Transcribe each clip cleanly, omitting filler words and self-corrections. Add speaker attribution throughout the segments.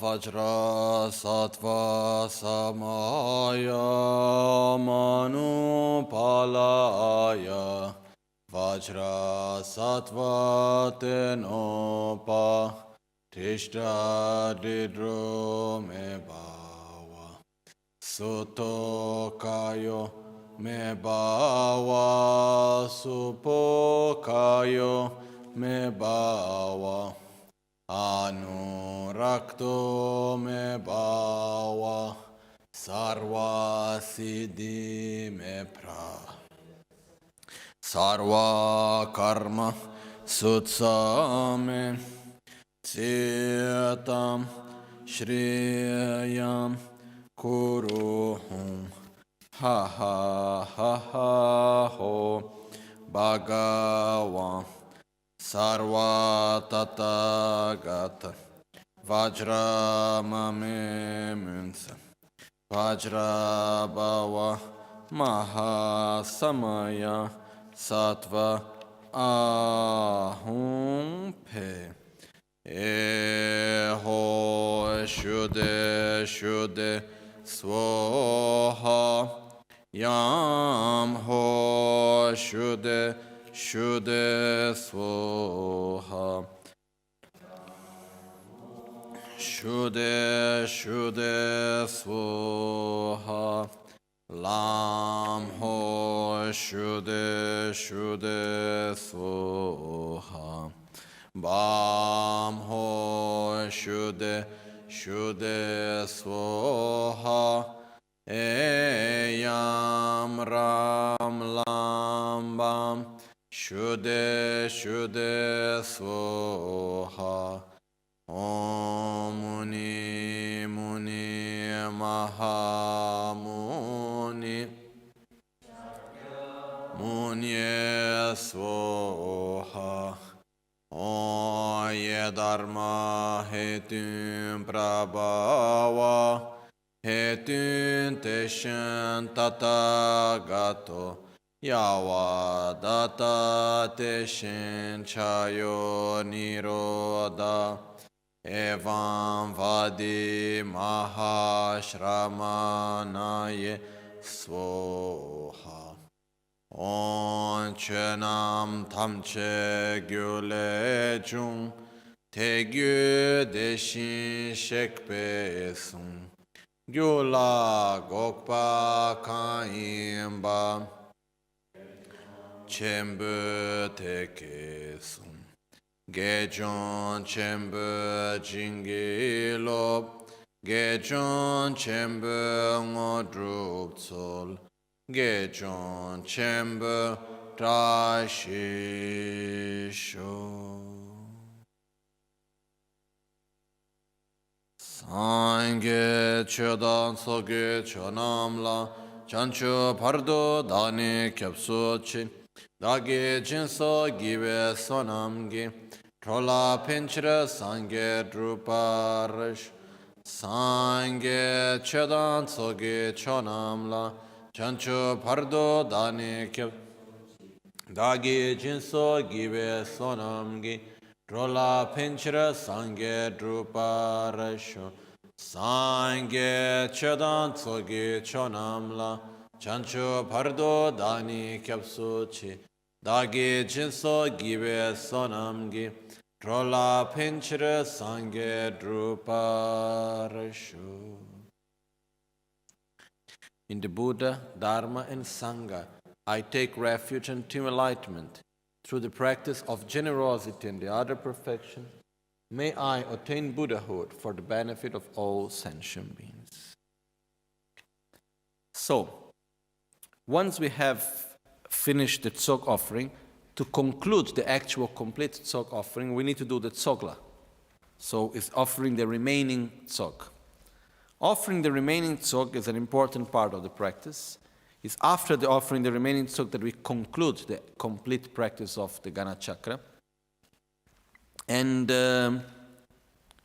Speaker 1: Vajra Sattva Samaya Manupalaya Vajra Sattva Tenopa Tishta Didro Me Bawa Suto Kayo Me Bawa Supo Kayo Me Bawa Anurakto Me Bawa Sarva Siddhi Me Pra Sarva Karma Sutsame Tsiyatam Shriyam Kuruhum Ha ha ha ha ho Bhagavan Sarva Tathagata Vajra Mame Munsa Vajra Bhava Maha Samaya Sattva Ahum Pe Eho Shuddhe Svoha Yam Ho Shuddhe Svoha Shuddhe Svoha Lam Ho Shuddhe Svoha Bam Ho Shuddhe Svoha Eyam Ram Lam Bam Shuddhe Svoha Om Muni Maha Muni Munye Svoha Om Ye Dharma Hetun Prabhava Hetun Teshan Tathagato Yawa Data Teshin Chayo Niroda Evam Vadi Mahashramanaye Svoha On Chenam Tamche Gyule Chung Tegyu Deshin Shekpe Sung Gyula Gokpa Kaimba Chembu Teke Sung Gejon Chembu Jingilo Gejon Chembu Ngodrup Sol Gejon Chembu Trashisho Sange Chodan Soge Chonamla Chancho Pardo Dani Kyapsochi Dagi Jinso Give Sonamgi Trola Pinchra Sange Druparish Sange Chodan Soge Chonamla Chancho Pardo Dani Kyap Dagi Jinso Give Sonamgi Trola Pinchra Sange Druparasho Sange Chodan Tsogi Chonamla Chancho Pardo Dani Kyapsuchi Dagi Jinso Give Sonamgi Trola Pinchra Sange Druparasho. In the Buddha, Dharma and Sangha, I take refuge unto enlightenment. Through the practice of generosity and the other perfection, may I attain Buddhahood for the benefit of all sentient beings. So, once we have finished the Tsog offering, to conclude the actual complete Tsog offering, we need to do the Tsogla. So, it's offering the remaining Tsog. Offering the remaining Tsog is an important part of the practice. It's after the offering the remaining Tsog that we conclude the complete practice of the Gana Chakra. And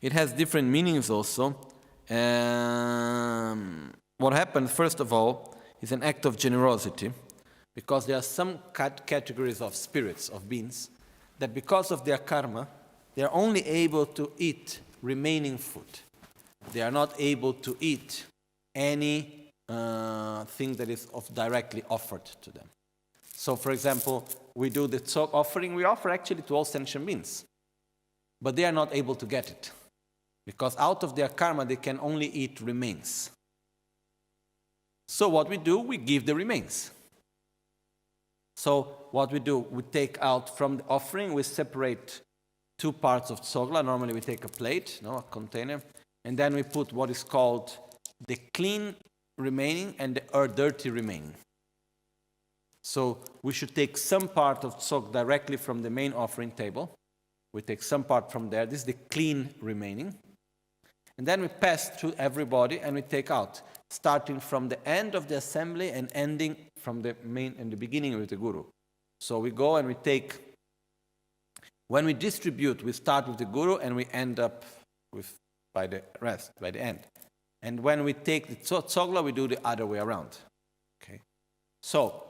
Speaker 1: it has different meanings also. What happened, first of all, is an act of generosity, because there are some categories of spirits, of beings, that because of their karma, they are only able to eat remaining food. they are not able to eat any thing that is directly offered to them. So, for example, we do the Tsog offering. We offer actually to all sentient beings, but they are not able to get it because out of their karma they can only eat remains. So what we do, we give the remains. So what we do, we take out from the offering, we separate 2 parts of tsogla. Normally we take a plate, a container, and then we put what is called the clean remaining and the dirty remaining. So we should take some part of tsog directly from the main offering table. We take some part from there. This is the clean remaining. And then we pass through everybody and we take out, starting from the end of the assembly and ending from the main and the beginning with the guru. So we go and we take, when we distribute, we start with the guru and we end up with by the rest, by the end. And when we take the tsogla, we do the other way around. Okay. So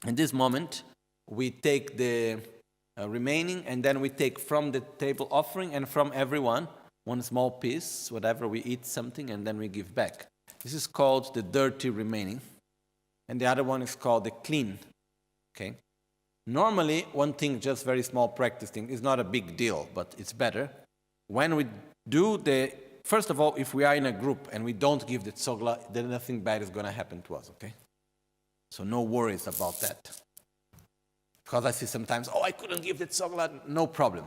Speaker 1: in this moment, we take the remaining and then we take from the table offering and from everyone one small piece, whatever, we eat something and then we give back. This is called the dirty remaining. And the other one is called the clean. Okay. Normally, one thing, just very small practice thing, is not a big deal, but it's better. When we do first of all, if we are in a group and we don't give the tsogla, then nothing bad is going to happen to us, okay? So no worries about that. Because I see sometimes, I couldn't give the tsogla, no problem.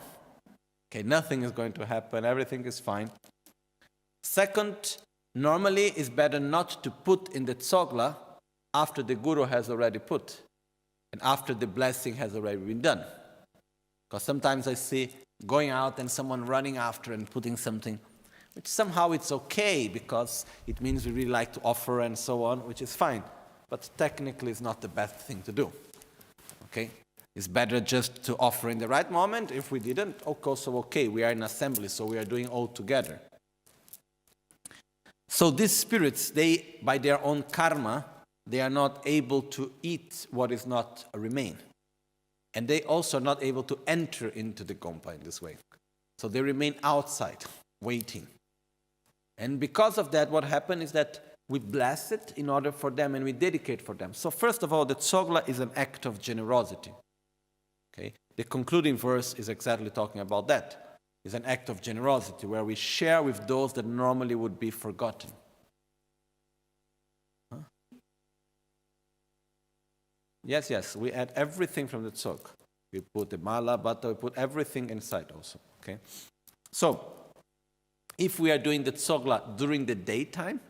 Speaker 1: Okay, nothing is going to happen, everything is fine. Second, normally it's better not to put in the tsogla after the guru has already put and after the blessing has already been done. Because sometimes I see going out and someone running after and putting something, which somehow it's okay because it means we really like to offer and so on, which is fine. But technically it's not the best thing to do. Okay? It's better just to offer in the right moment. If we didn't, also okay, we are in assembly, so we are doing all together. So these spirits, they, by their own karma, they are not able to eat what is not a remain. And they also are not able to enter into the gompa in this way. So they remain outside, waiting. And because of that, what happened is that we bless it in order for them and we dedicate for them. So first of all, the tsogla is an act of generosity. Okay? The concluding verse is exactly talking about that. It's an act of generosity where we share with those that normally would be forgotten. Huh? Yes, we add everything from the tsog. We put the mala, butter, we put everything inside also. Okay? So, if we are doing the tsogla during the daytime,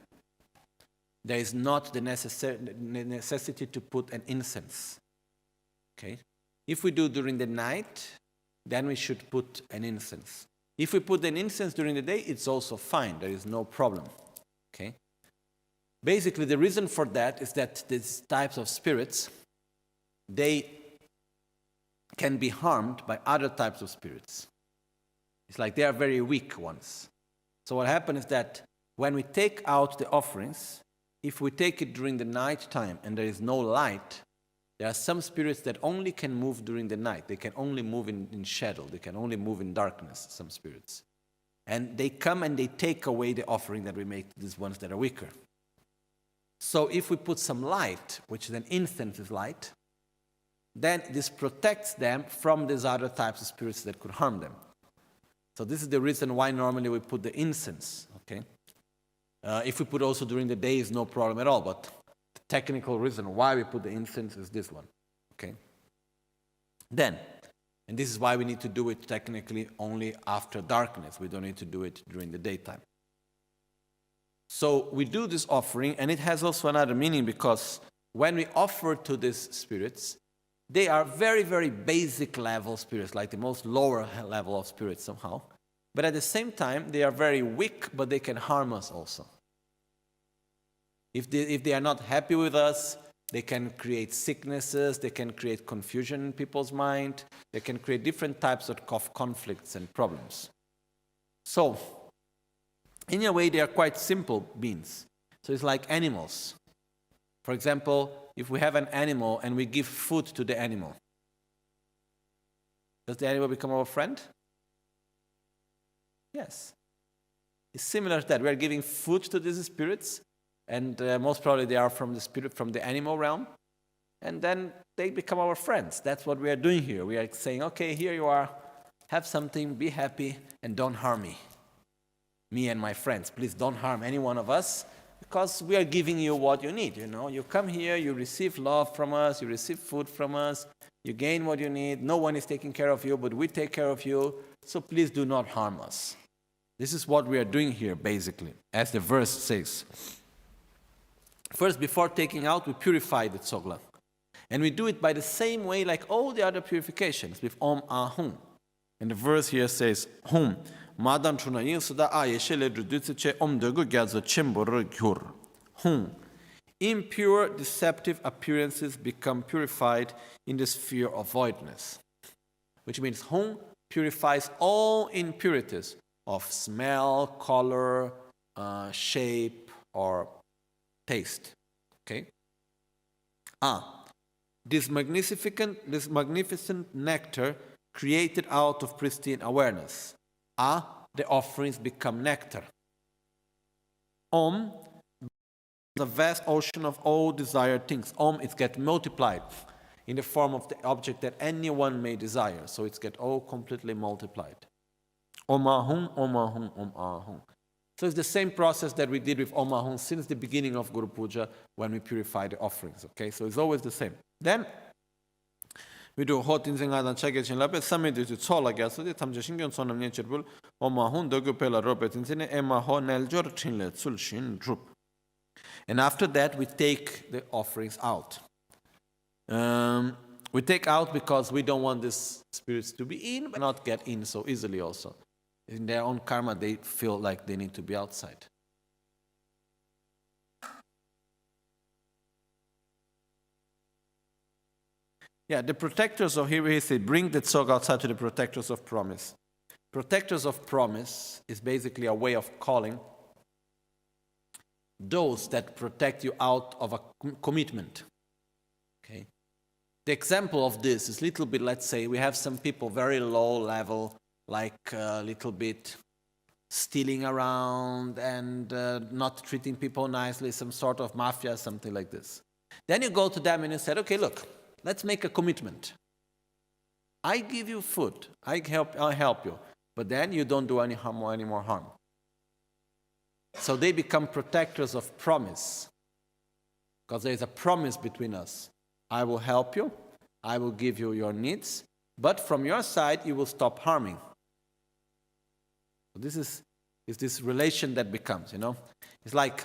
Speaker 1: there is not the necessity to put an incense. Okay? If we do during the night, then we should put an incense. If we put an incense during the day, it's also fine. There is no problem. Okay? Basically, the reason for that is that these types of spirits, they can be harmed by other types of spirits. It's like they are very weak ones. So what happens is that when we take out the offerings, if we take it during the night time and there is no light, there are some spirits that only can move during the night. They can only move in shadow. They can only move in darkness, some spirits. And they come and they take away the offering that we make to these ones that are weaker. So if we put some light, which then incense is light, then this protects them from these other types of spirits that could harm them. So this is the reason why normally we put the incense, okay? If we put also during the day, is no problem at all, but the technical reason why we put the incense is this one, okay? Then, and this is why we need to do it technically only after darkness. We don't need to do it during the daytime. So we do this offering, and it has also another meaning because when we offer to these spirits, they are very, very basic level spirits, like the most lower level of spirits somehow. But at the same time, they are very weak, but they can harm us also. If they are not happy with us, they can create sicknesses, they can create confusion in people's mind, they can create different types of conflicts and problems. So, in a way, they are quite simple beings. So it's like animals. For example, if we have an animal and we give food to the animal, does the animal become our friend? Yes. It's similar to that. We are giving food to these spirits, and most probably they are from the animal realm, and then they become our friends. That's what we are doing here. We are saying, okay, here you are, have something, be happy, and don't harm me. Me and my friends, please don't harm any one of us, because we are giving you what you need, You come here, you receive love from us, you receive food from us, you gain what you need. No one is taking care of you, but we take care of you, so please do not harm us. This is what we are doing here, basically, as the verse says. First, before taking out, we purify the Tsogla. And we do it by the same way like all the other purifications, with Om Ahum. And the verse here says, Hum. Madan chuna yin suda a yeshele drudutse che omdegu gyazo chemboro gyur. Hum. Impure, deceptive appearances become purified in the sphere of voidness. Which means Hum purifies all impurities of smell, color, shape, or taste. Okay? This magnificent nectar created out of pristine awareness. The offerings become nectar. Om, the vast ocean of all desired things. Om, it gets multiplied in the form of the object that anyone may desire. So it's get all completely multiplied. Om Ahum, Om Ahum, Om Ahum. So it's the same process that we did with Om Ahum since the beginning of Guru Puja when we purify the offerings. Okay, so it's always the same. Then we do hot in Zengadan Chagachin Lapet, Summit to Tsola Gasodi, Tamjashingan Son of Nature Bull, Omahun, Dogupela Robert in Sine, Emma Honel Jorchinlet, Sulshin, Drup. And after that, we take the offerings out. We take out because we don't want these spirits to be in, but not get in so easily also. In their own karma, they feel like they need to be outside. Yeah, the protectors of here, he said, bring the Tsog outside to the protectors of promise. Protectors of promise is basically a way of calling those that protect you out of a commitment. Okay. The example of this is a little bit, let's say, we have some people very low level, like a little bit stealing around and not treating people nicely, some sort of mafia, something like this. Then you go to them and you said, okay, look, let's make a commitment. I give you food. I'll help you. But then you don't do any more harm. So they become protectors of promise. Because there is a promise between us. I will help you. I will give you your needs. But from your side, you will stop harming. So this is this relation that becomes, It's like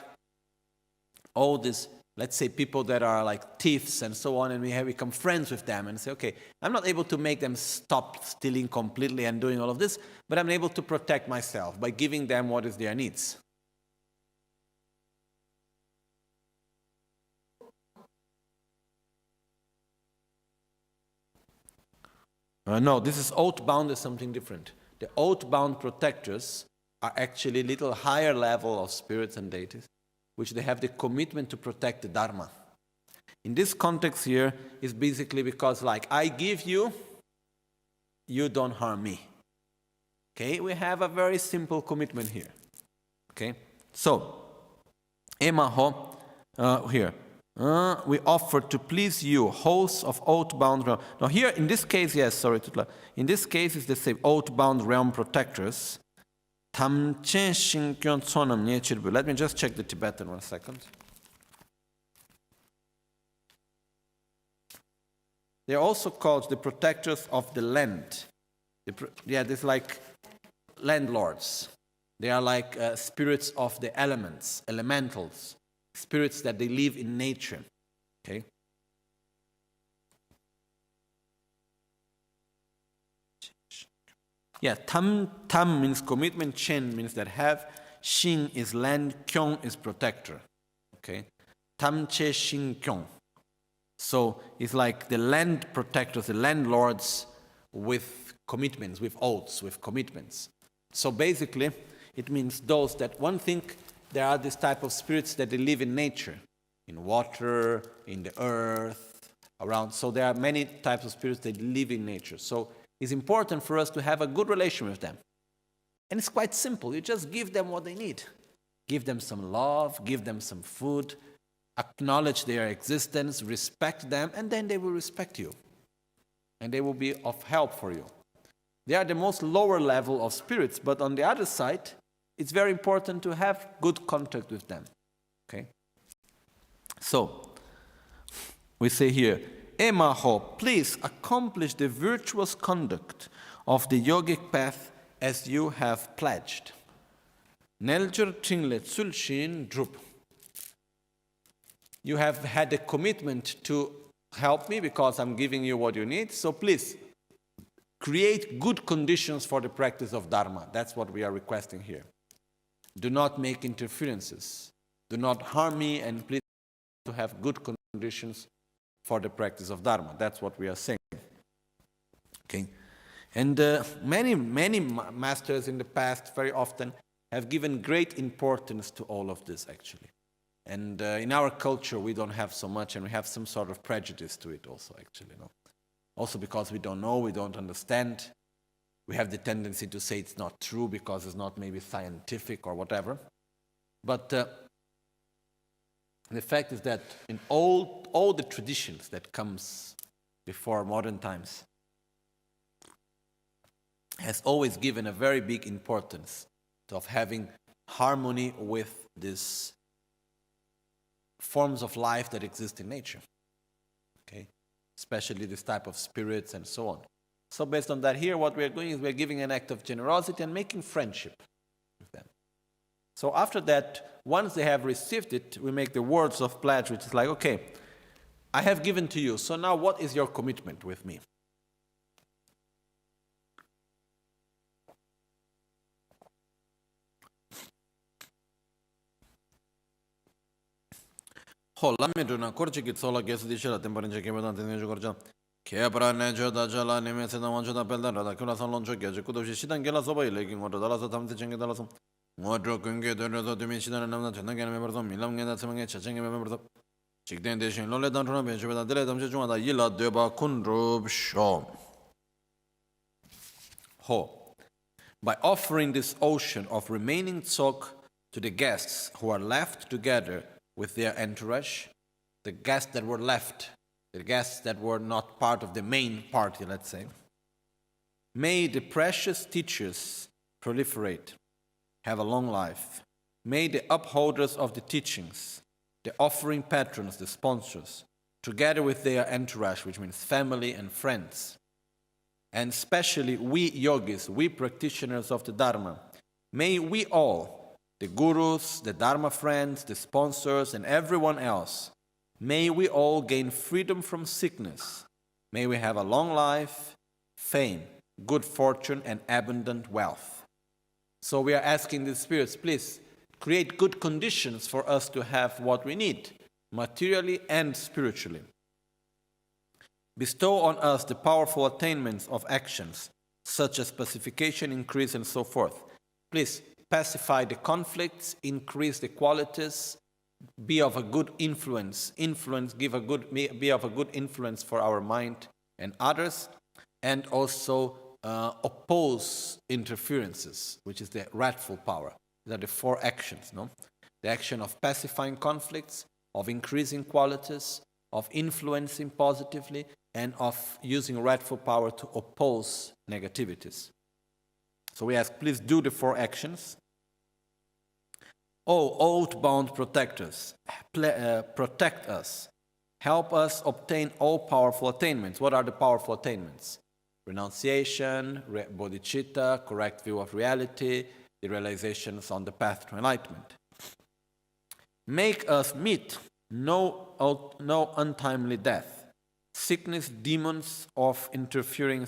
Speaker 1: all this, let's say, people that are like thieves and so on, and we have become friends with them and say, okay, I'm not able to make them stop stealing completely and doing all of this, but I'm able to protect myself by giving them what is their needs. No, this is oath-bound is something different. The oath-bound protectors are actually a little higher level of spirits and deities, which they have the commitment to protect the Dharma. In this context here, is basically because like, I give you, you don't harm me. Okay, we have a very simple commitment here. Okay, so, Emaho, here. We offer to please you, hosts of oath-bound realm. Now here, in this case, yes, sorry, in this case, it's the same oath-bound realm protectors. Let me just check the Tibetan 1 second. They are also called the protectors of the land. There's like landlords. They are like spirits of the elements, elementals, spirits that they live in nature. Okay. Yeah, tam means commitment, chen means that have, shin is land, kyong is protector. Okay, tam che shin kyong. So it's like the land protectors, the landlords with commitments, with oaths, with commitments. So basically, it means those that one thing, there are this type of spirits that they live in nature, in water, in the earth, around. So there are many types of spirits that live in nature. So it's important for us to have a good relation with them. And it's quite simple. You just give them what they need. Give them some love, give them some food, acknowledge their existence, respect them, and then they will respect you. And they will be of help for you. They are the most lower level of spirits, but on the other side, it's very important to have good contact with them. Okay? So, we say here, Emaho, please accomplish the virtuous conduct of the yogic path as you have pledged. Nelger Chingle Tsulshin Drup. You have had a commitment to help me because I'm giving you what you need, so please create good conditions for the practice of Dharma. That's what we are requesting here. Do not make interferences. Do not harm me, and please to have good conditions for the practice of Dharma. That's what we are saying. Okay, and many masters in the past very often have given great importance to all of this actually. And in our culture we don't have so much, and we have some sort of prejudice to it also actually. No? Also because we don't know, we don't understand. We have the tendency to say it's not true because it's not maybe scientific or whatever. But the fact is that in all the traditions that comes before modern times has always given a very big importance of having harmony with these forms of life that exist in nature. Okay? Especially this type of spirits and so on. So based on that here, what we are doing is we are giving an act of generosity and making friendship with them. So after that, once they have received it, we make the words of pledge, which is like, okay, I have given to you, so now what is your commitment with me? Holameduna Korchiki Sola gets the Shella Temperature Kemedan and Georgia. Kebra Nejo da Jala Nemes and Wanjada Pelda, the Kulasan Lonjo Gajakudo Shidan Gela Soba, legging or the Dallas Tam the Chengalasum. Modro Kunge, the Rezo Dimension and Nanagan members of Milan and Samanga Chachanga members of Chikden Deshin, Lola Dantra Bench with the Deledam Juma, Yilla Deba Kundrub Shaw. Ho. By offering this ocean of remaining Tsog to the guests who are left together with their entourage, the guests that were left, the guests that were not part of the main party, let's say. May the precious teachers proliferate, have a long life. May the upholders of the teachings, the offering patrons, the sponsors, together with their entourage, which means family and friends, and especially we yogis, we practitioners of the Dharma, may we all, the gurus, the Dharma friends, the sponsors, and everyone else, may we all gain freedom from sickness. May we have a long life, fame, good fortune, and abundant wealth. So we are asking the spirits, please create good conditions for us to have what we need, materially and spiritually. Bestow on us the powerful attainments of actions, such as pacification, increase, and so forth. Please pacify the conflicts, increase the qualities, be of a good influence, be of a good influence for our mind and others, and also oppose interferences, which is the wrathful power. These are the four actions, no? The action of pacifying conflicts, of increasing qualities, of influencing positively, and of using wrathful power to oppose negativities. So we ask, please do the four actions. Oh, oath-bound protectors, protect us. Help us obtain all powerful attainments. What are the powerful attainments? Renunciation, bodhicitta, correct view of reality, the realizations on the path to enlightenment. Make us meet no untimely death, sickness, demons of interfering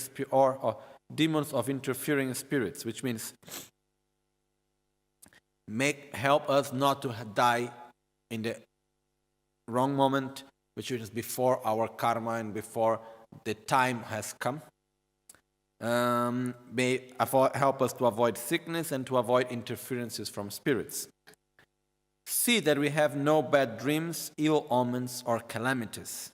Speaker 1: demons of interfering spirits, which means help us not to die in the wrong moment, which is before our karma and before the time has come. May help us to avoid sickness and to avoid interferences from spirits. See that we have no bad dreams, ill omens, or calamities.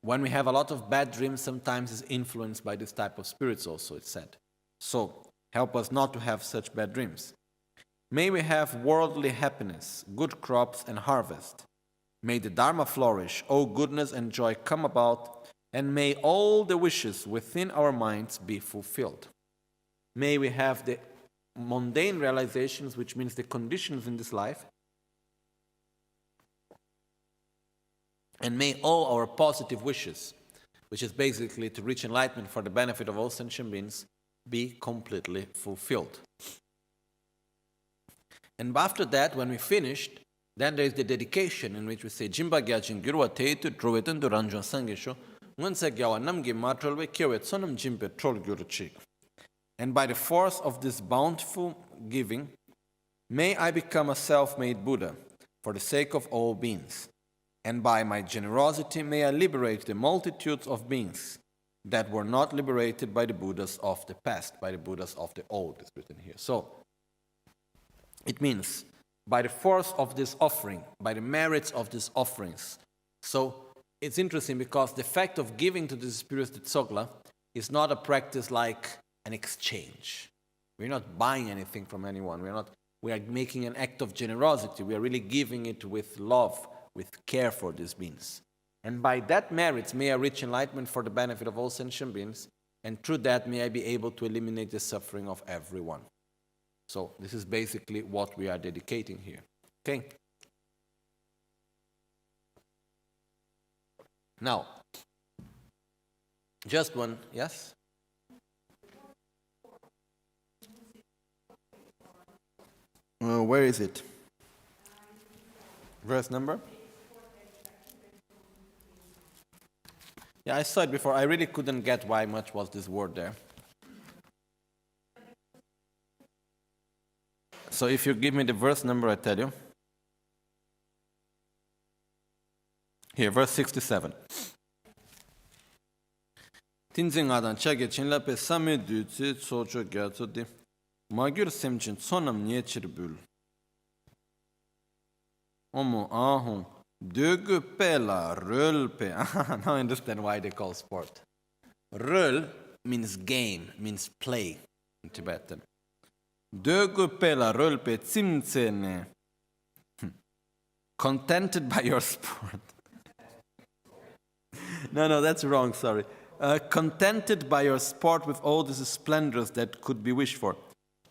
Speaker 1: When we have a lot of bad dreams, sometimes it's influenced by this type of spirits also, it's said. So Help us not to have such bad dreams. May we have worldly happiness, good crops and harvest. May the Dharma flourish, O goodness and joy come about, and may all the wishes within our minds be fulfilled. May we have the mundane realizations, which means the conditions in this life, and may all our positive wishes, which is basically to reach enlightenment for the benefit of all sentient beings, be completely fulfilled. And after that, when we finished, then there is the dedication in which we say, Jimba Gyajin Girwa Teitu Drowetan Duranjon Sangesho, Ngunsa Gyawa Namgi Matrolwe Kyowet Sonam Jimpe Trol Gyuruchi. And by the force of this bountiful giving, may I become a self-made Buddha for the sake of all beings. And by my generosity, may I liberate the multitudes of beings that were not liberated by the Buddhas of the past, by the Buddhas of the old, is written here. So, it means, by the force of this offering, by the merits of these offerings. So, it's interesting because the fact of giving to the spirits, the Tsogla, is not a practice like an exchange. We're not buying anything from anyone. We are making an act of generosity. We are really giving it with love, with care for these beings. And by that merits, may I reach enlightenment for the benefit of all sentient beings, and through that may I be able to eliminate the suffering of everyone. So this is basically what we are dedicating here. Okay? Now, just one, yes? Where is it? Verse number? Yeah, I saw it before. I really couldn't get why much was this word there. So if you give me the verse number, I tell you. Here, verse 67. Tinzingadan chage chinlape same dutsi socho gyatso magyur semchin sonam niechirbul. Omo ahon dögu pela rölpe. Now I understand why they call sport. Röl means game, means play in Tibetan. Dögu pela rölpe tsimtsene. Contented by your sport. No, that's wrong, sorry. Contented by your sport with all these splendors that could be wished for.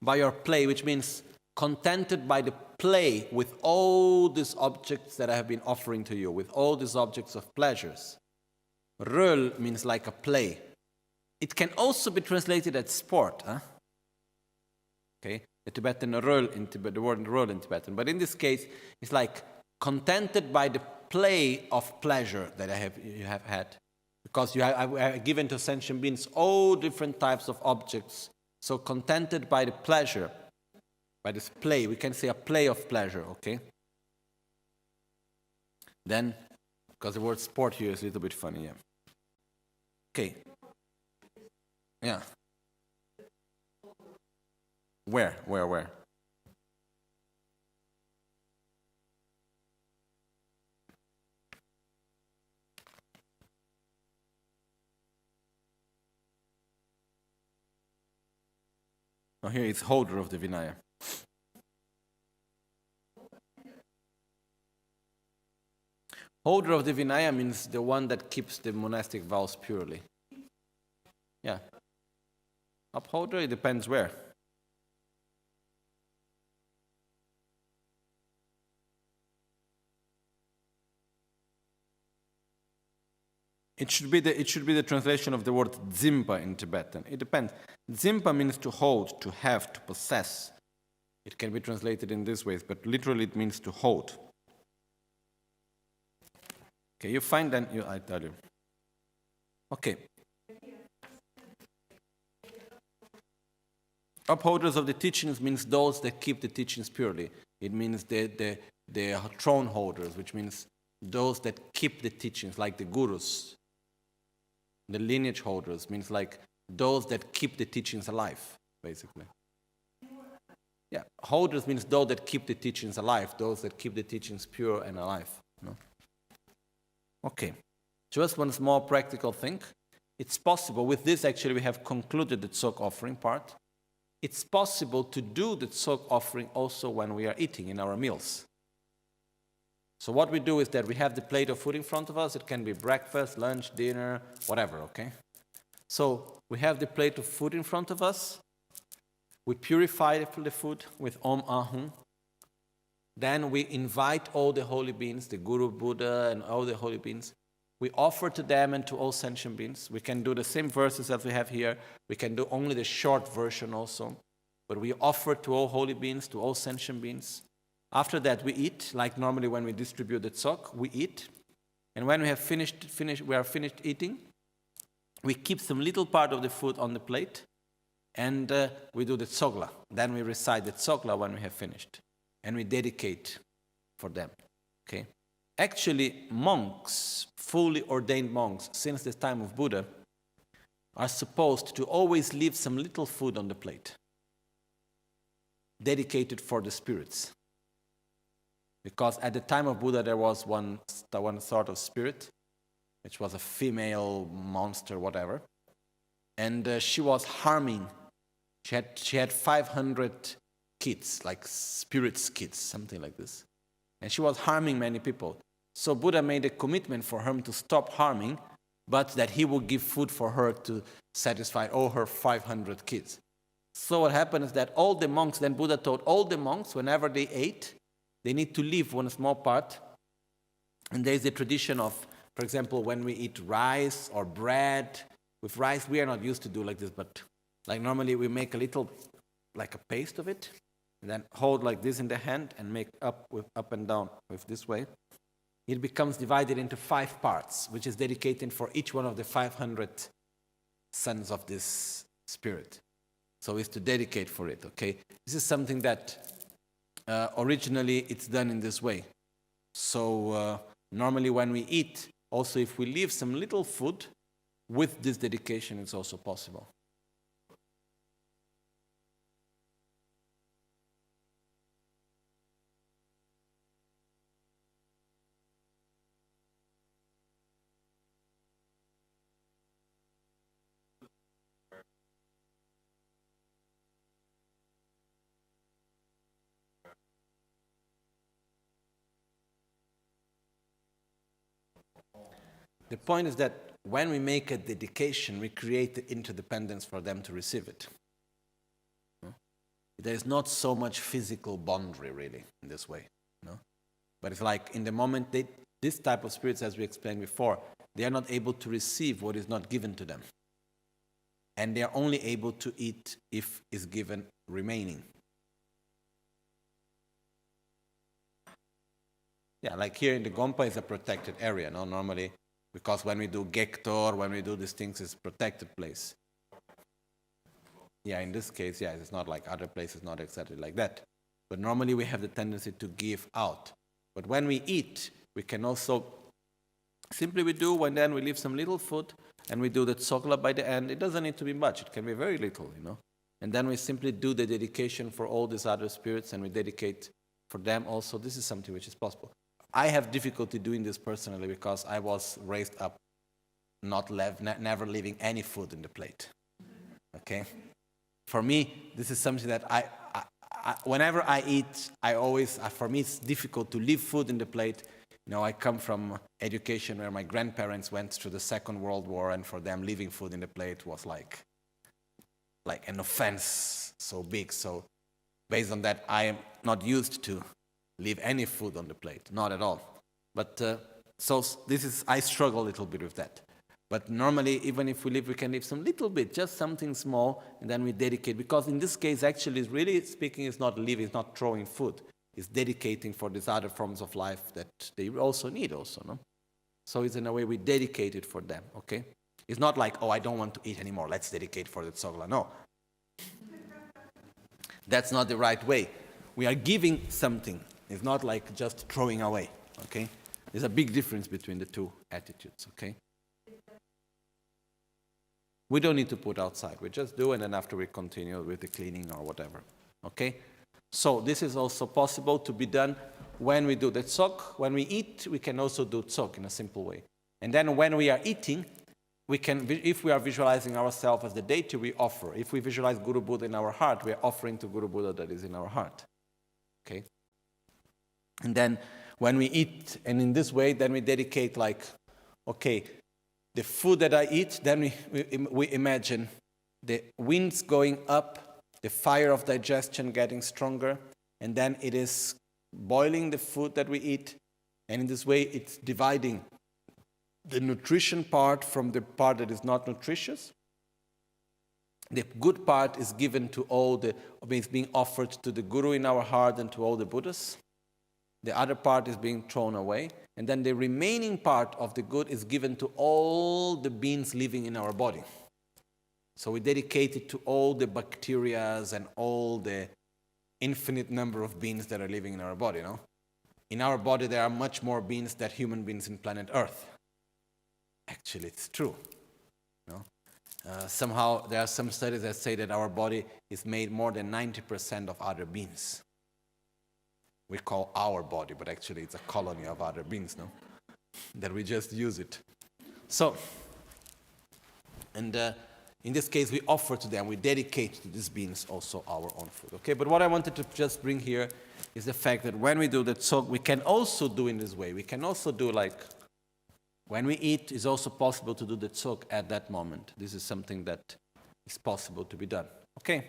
Speaker 1: By your play, which means contented by the play with all these objects that I have been offering to you, with all these objects of pleasures. Röl means like a play. It can also be translated as sport. Huh? Okay, the Tibetan röl in Tibet, the word röl in Tibetan. But in this case, it's like contented by the play of pleasure that you have had. Because you have given to sentient beings all different types of objects. So contented by the pleasure, by this play, we can say a play of pleasure, okay? Then, because the word sport here is a little bit funny, yeah. Okay. Yeah. Where? Oh, here it's holder of the Vinaya. Holder of the Vinaya means the one that keeps the monastic vows purely. Yeah. Upholder, it depends where. It should be the translation of the word dzimpa in Tibetan. It depends. Dzimpa means to hold, to have, to possess. It can be translated in this way, but literally it means to hold. Okay, you find then, I tell you. Okay. Upholders of the teachings means those that keep the teachings purely. It means the throne holders, which means those that keep the teachings, like the gurus. The lineage holders means like those that keep the teachings alive, basically. Yeah, holders means those that keep the teachings alive, those that keep the teachings pure and alive. No? Okay, just one small practical thing. It's possible, with this actually we have concluded the Tsog offering part. it's possible to do the Tsog offering also when we are eating in our meals. So what we do is that we have the plate of food in front of us. It can be breakfast, lunch, dinner, whatever, okay? So we have the plate of food in front of us. We purify the food with Om Ahum. Then we invite all the holy beings, the Guru, Buddha, and all the holy beings. We offer to them and to all sentient beings. We can do the same verses that we have here. We can do only the short version also. But we offer to all holy beings, to all sentient beings. After that, we eat, like normally when we distribute the Tsog, we eat. And when we have finished eating, we keep some little part of the food on the plate, and we do the Tsogla. Then we recite the Tsogla when we have finished. And we dedicate for them. Okay? Actually, monks, fully ordained monks, since the time of Buddha, are supposed to always leave some little food on the plate, dedicated for the spirits. Because at the time of Buddha, there was one sort of spirit, which was a female monster, whatever. And she was harming. She had 500 kids, like spirits kids, something like this. And she was harming many people. So Buddha made a commitment for her to stop harming, but that he would give food for her to satisfy all her 500 kids. So what happened is that all the monks, then Buddha told all the monks, whenever they ate, they need to leave one small part. And there is a tradition of, for example, when we eat rice or bread. With rice, we are not used to do like this, but like normally we make a little, like a paste of it, and then hold like this in the hand and make up and down with this way. It becomes divided into 5 parts, which is dedicated for each one of the 500 sons of this spirit. So it's to dedicate for it, okay? This is something that originally it's done in this way. So normally when we eat, also if we leave some little food, with this dedication it's also possible. The point is that when we make a dedication, we create the interdependence for them to receive it. There is not so much physical boundary, really, in this way. But it's like in the moment, this type of spirits, as we explained before, they are not able to receive what is not given to them. And they are only able to eat if is given remaining. Yeah, like here in the Gompa is a protected area, normally. Because when we do Gektor, when we do these things, it's a protected place. Yeah, in this case, yeah, it's not like other places, not exactly like that. But normally we have the tendency to give out. But when we eat, we can also, simply we do, and then we leave some little food, and we do the Tsogla by the end. It doesn't need to be much, it can be very little, And then we simply do the dedication for all these other spirits, and we dedicate for them also. This is something which is possible. I have difficulty doing this personally because I was raised up never leaving any food in the plate. Okay? For me, this is something that I whenever I eat, for me it's difficult to leave food in the plate. I come from education where my grandparents went through the Second World War, and for them leaving food in the plate was like an offense so big. So based on that, I am not used to leave any food on the plate, not at all. But I struggle a little bit with that. But normally, even if we leave, we can leave some little bit, just something small, and then we dedicate. Because in this case, actually, really speaking, it's not leaving, it's not throwing food. It's dedicating for these other forms of life that they also need no? So it's in a way we dedicate it for them, okay? It's not like, I don't want to eat anymore, let's dedicate for the Tsogla. No. That's not the right way. We are giving something. It's not like just throwing away, okay? There's a big difference between the two attitudes, okay? We don't need to put outside. We just do, and then after we continue with the cleaning or whatever, okay? So this is also possible to be done when we do the Tsog. When we eat, we can also do Tsog in a simple way. And then when we are eating, if we are visualizing ourselves as the deity, we offer. If we visualize Guru Buddha in our heart, we are offering to Guru Buddha that is in our heart. Okay? And then when we eat, and in this way, then we dedicate the food that I eat, then we imagine the winds going up, the fire of digestion getting stronger, and then it is boiling the food that we eat, and in this way it's dividing the nutrition part from the part that is not nutritious. The good part is given to is being offered to the Guru in our heart and to all the Buddhas. The other part is being thrown away, and then the remaining part of the good is given to all the beings living in our body. So we dedicate it to all the bacteria and all the infinite number of beings that are living in our body. No? In our body, there are much more beings than human beings in planet Earth. Actually, it's true. No? Somehow, there are some studies that say that our body is made more than 90% of other beings. We call our body, but actually it's a colony of other beings, no? That we just use it. So, and in this case, we offer to them, we dedicate to these beings also our own food. Okay, but what I wanted to just bring here is the fact that when we do the Tsog, we can also do in this way. We can also do when we eat, it's also possible to do the Tsog at that moment. This is something that is possible to be done. Okay?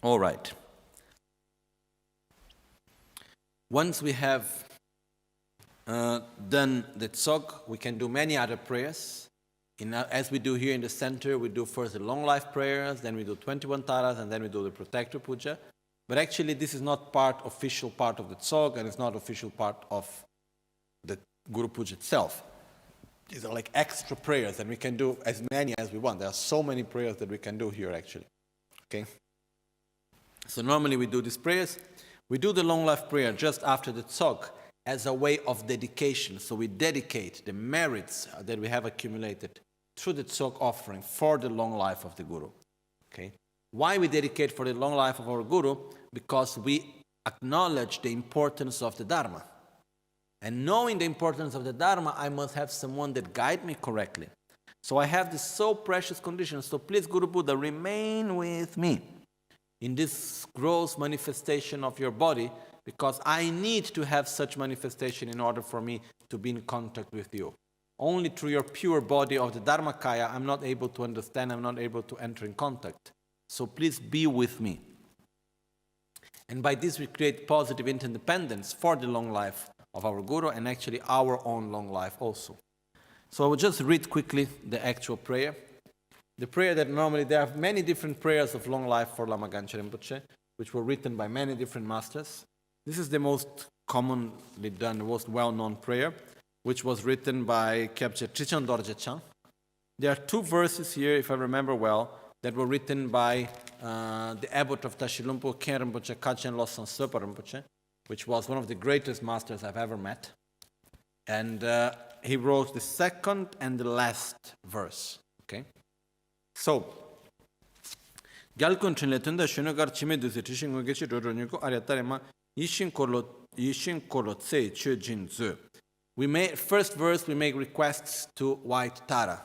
Speaker 1: All right. Once we have done the Tsog, we can do many other prayers. As we do here in the center, we do first the long life prayers, then we do 21 taras, and then we do the protector puja. But actually, this is not official part of the Tsog, and it's not official part of the Guru Puja itself. These are like extra prayers, and we can do as many as we want. There are so many prayers that we can do here, actually. Okay? So normally we do these prayers. We do the long life prayer just after the Tsog as a way of dedication. So we dedicate the merits that we have accumulated through the Tsog offering for the long life of the Guru. Okay? Why we dedicate for the long life of our Guru? Because we acknowledge the importance of the Dharma. And knowing the importance of the Dharma, I must have someone that guide me correctly. So I have this so precious condition. So please, Guru Buddha, remain with me in this gross manifestation of your body, because I need to have such manifestation in order for me to be in contact with you. Only through your pure body of the Dharmakaya, I'm not able to understand, I'm not able to enter in contact. So please be with me. And by this we create positive interdependence for the long life of our Guru and actually our own long life also. So I will just read quickly the actual prayer. The prayer that normally, there are many different prayers of long life for Lama Ganchen Rinpoche, which were written by many different masters. This is the most commonly done, the most well-known prayer, which was written by Kyabche Trichon Dorje Chan. There are two verses here, if I remember well, that were written by the abbot of Tashilumpo, Khen Rinpoche, Kachen Losang Sepa Rinpoche, which was one of the greatest masters I've ever met. And he wrote the second and the last verse. Okay? So, Gyalkun Trinletunda Shunagar Chimedu Tishingo Gechi Rodroniko Ariatarema Yishin Kolo Tse Chujin Zu. First verse we make requests to White Tara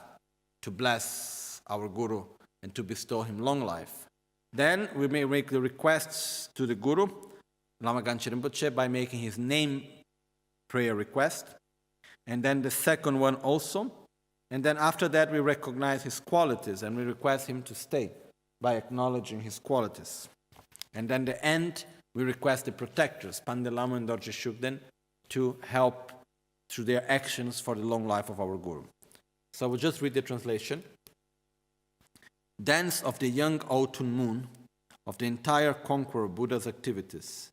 Speaker 1: to bless our Guru and to bestow him long life. Then we may make the requests to the Guru, Lama Ganchen Rinpoche, by making his name prayer request. And then the second one also. And then after that, we recognize his qualities and we request him to stay by acknowledging his qualities. And then the end, we request the protectors, Pande Lama and Dorje Shugden, to help through their actions for the long life of our Guru. So we'll just read the translation. Dance of the young autumn moon, of the entire conqueror Buddha's activities.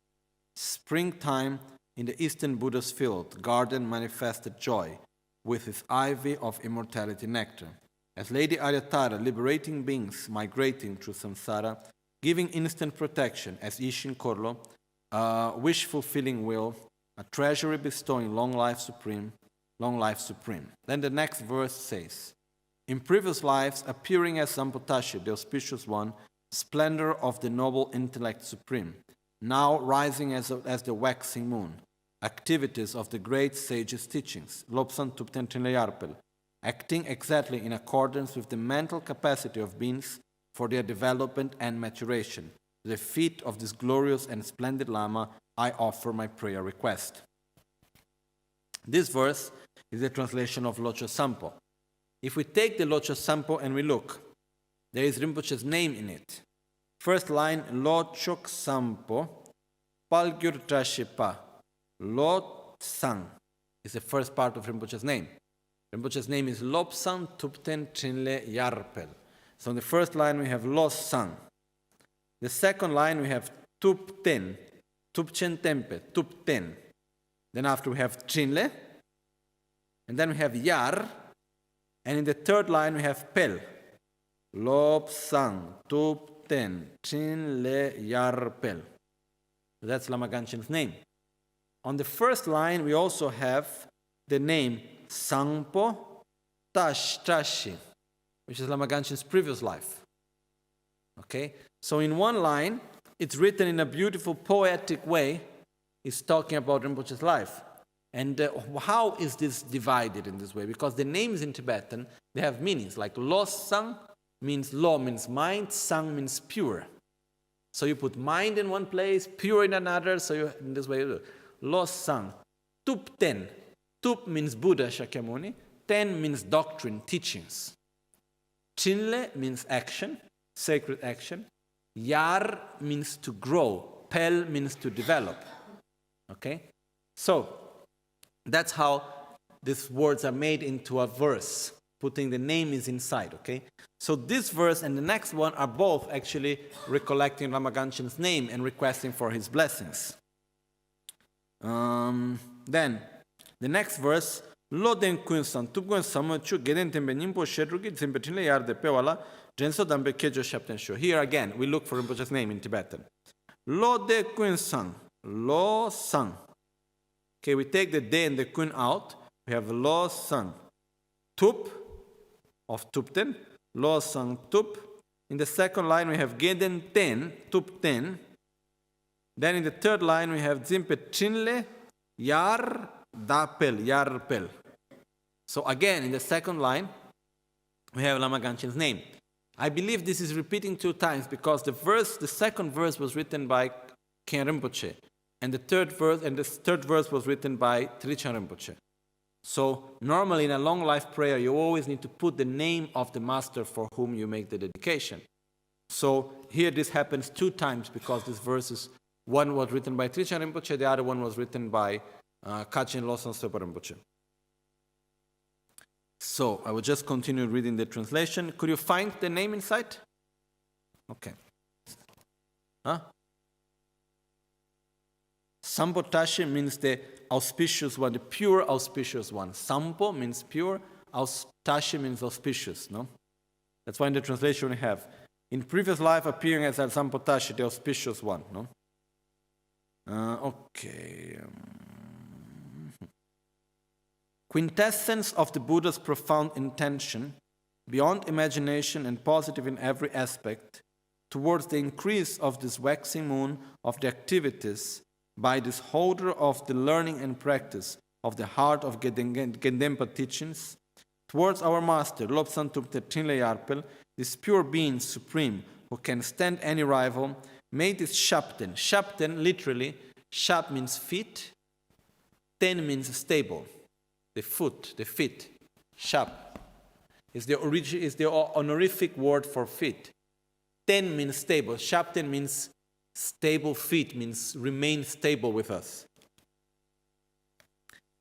Speaker 1: Springtime in the eastern Buddha's field, garden manifested joy, with his ivy of immortality nectar. As Lady Aryatara, liberating beings migrating through samsara, giving instant protection as Ishin Korlo, a wish-fulfilling will, a treasury bestowing long life supreme. Then the next verse says, in previous lives, appearing as Sampotashi, the auspicious one, splendor of the noble intellect supreme, now rising as the waxing moon, activities of the great sage's teachings, Lobsan Tupten Trinle Yarpel, acting exactly in accordance with the mental capacity of beings for their development and maturation. To the feet of this glorious and splendid Lama, I offer my prayer request. This verse is a translation of Locho Sampo. If we take the Locho Sampo and we look, there is Rinpoche's name in it. First line, Lochok Sampo, Palgyur Trashipa, Lotsang is the first part of Rinpoche's name. Rinpoche's name is Lobsang Tupten Trinle Yarpel. So in the first line we have Losang. The second line we have Tupten, Tupchen Tempe, Tupten. Then after we have Trinle, and then we have Yar, and in the third line we have Pel. Lobsang Tupten Trinle Yarpel. That's Lama Ganchen's name. On the first line we also have the name Sangpo Tashi, which is Lama Ganchen's previous life. Okay? So in one line, it's written in a beautiful poetic way. It's talking about Rinpoche's life. And how is this divided in this way? Because the names in Tibetan, they have meanings. Like Lo Sang means lo, means mind, Sang means pure. So you put mind in one place, pure in another, so you, in this way you do. Lo Sang. Tup Ten. Tup means Buddha Shakyamuni. Ten means doctrine, teachings. Chinle means action, sacred action. Yar means to grow. Pel means to develop. Okay? So, that's how these words are made into a verse. Putting the name is inside, okay? So this verse and the next one are both actually recollecting Lama Ganchen's name and requesting for his blessings. Then, the next verse, Lo den kun san tupgun samuchu geden tembe nimpo shedrugi zimbetile yar de pewala jenso dambe kejo shapten sho. Here again, we look for Rinpoche's name in Tibetan. Lo de kun san, lo san. Okay, we take the de and the kun out. We have lo san. Tup of tupten, lo san tup. In the second line we have geden ten, tup ten. Then in the third line we have zimpe chinle yar da pel, yar pel. So again, in the second line, we have Lama Ganchen's name. I believe this is repeating 2 times because the second verse was written by Khen Rinpoche, and the third verse was written by Trichan Rinpoche. So normally in a long life prayer, you always need to put the name of the master for whom you make the dedication. So here this happens 2 times because these verses, one was written by Trichan Rinpoche, the other one was written by Kachin Losang Sepa Rinpoche. So, I will just continue reading the translation. Could you find the name inside? Okay. Sampo Tashi means the auspicious one, the pure auspicious one. Sampo means pure, Tashi means auspicious, no? That's why in the translation we have. In previous life appearing as Sampo Tashi, the auspicious one, no? Okay. Quintessence of the Buddha's profound intention, beyond imagination and positive in every aspect, towards the increase of this waxing moon of the activities by this holder of the learning and practice of the heart of Gendempa teachings, towards our master, Lobsang Tupte Trinle Yarpel, this pure being supreme who can stand any rival, made this Shapten. Shapten, literally, Shap means feet, Ten means stable. The foot, the feet, shap, is the honorific word for feet. Ten means stable. Shapten means stable feet, means remain stable with us.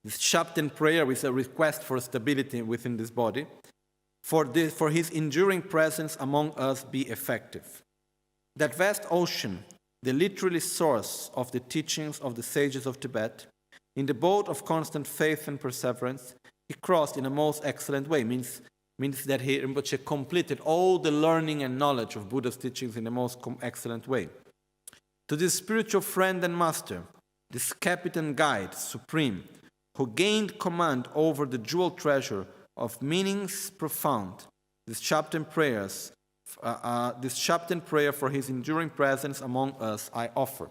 Speaker 1: This Shapten prayer is a request for stability within this body, for his enduring presence among us be effective. That vast ocean, the literally source of the teachings of the sages of Tibet, in the boat of constant faith and perseverance, he crossed in a most excellent way. Means that Rinpoche completed all the learning and knowledge of Buddha's teachings in the most excellent way. To this spiritual friend and master, this captain guide supreme, who gained command over the jewel treasure of meanings profound, this Shapten prayer for his enduring presence among us I offer.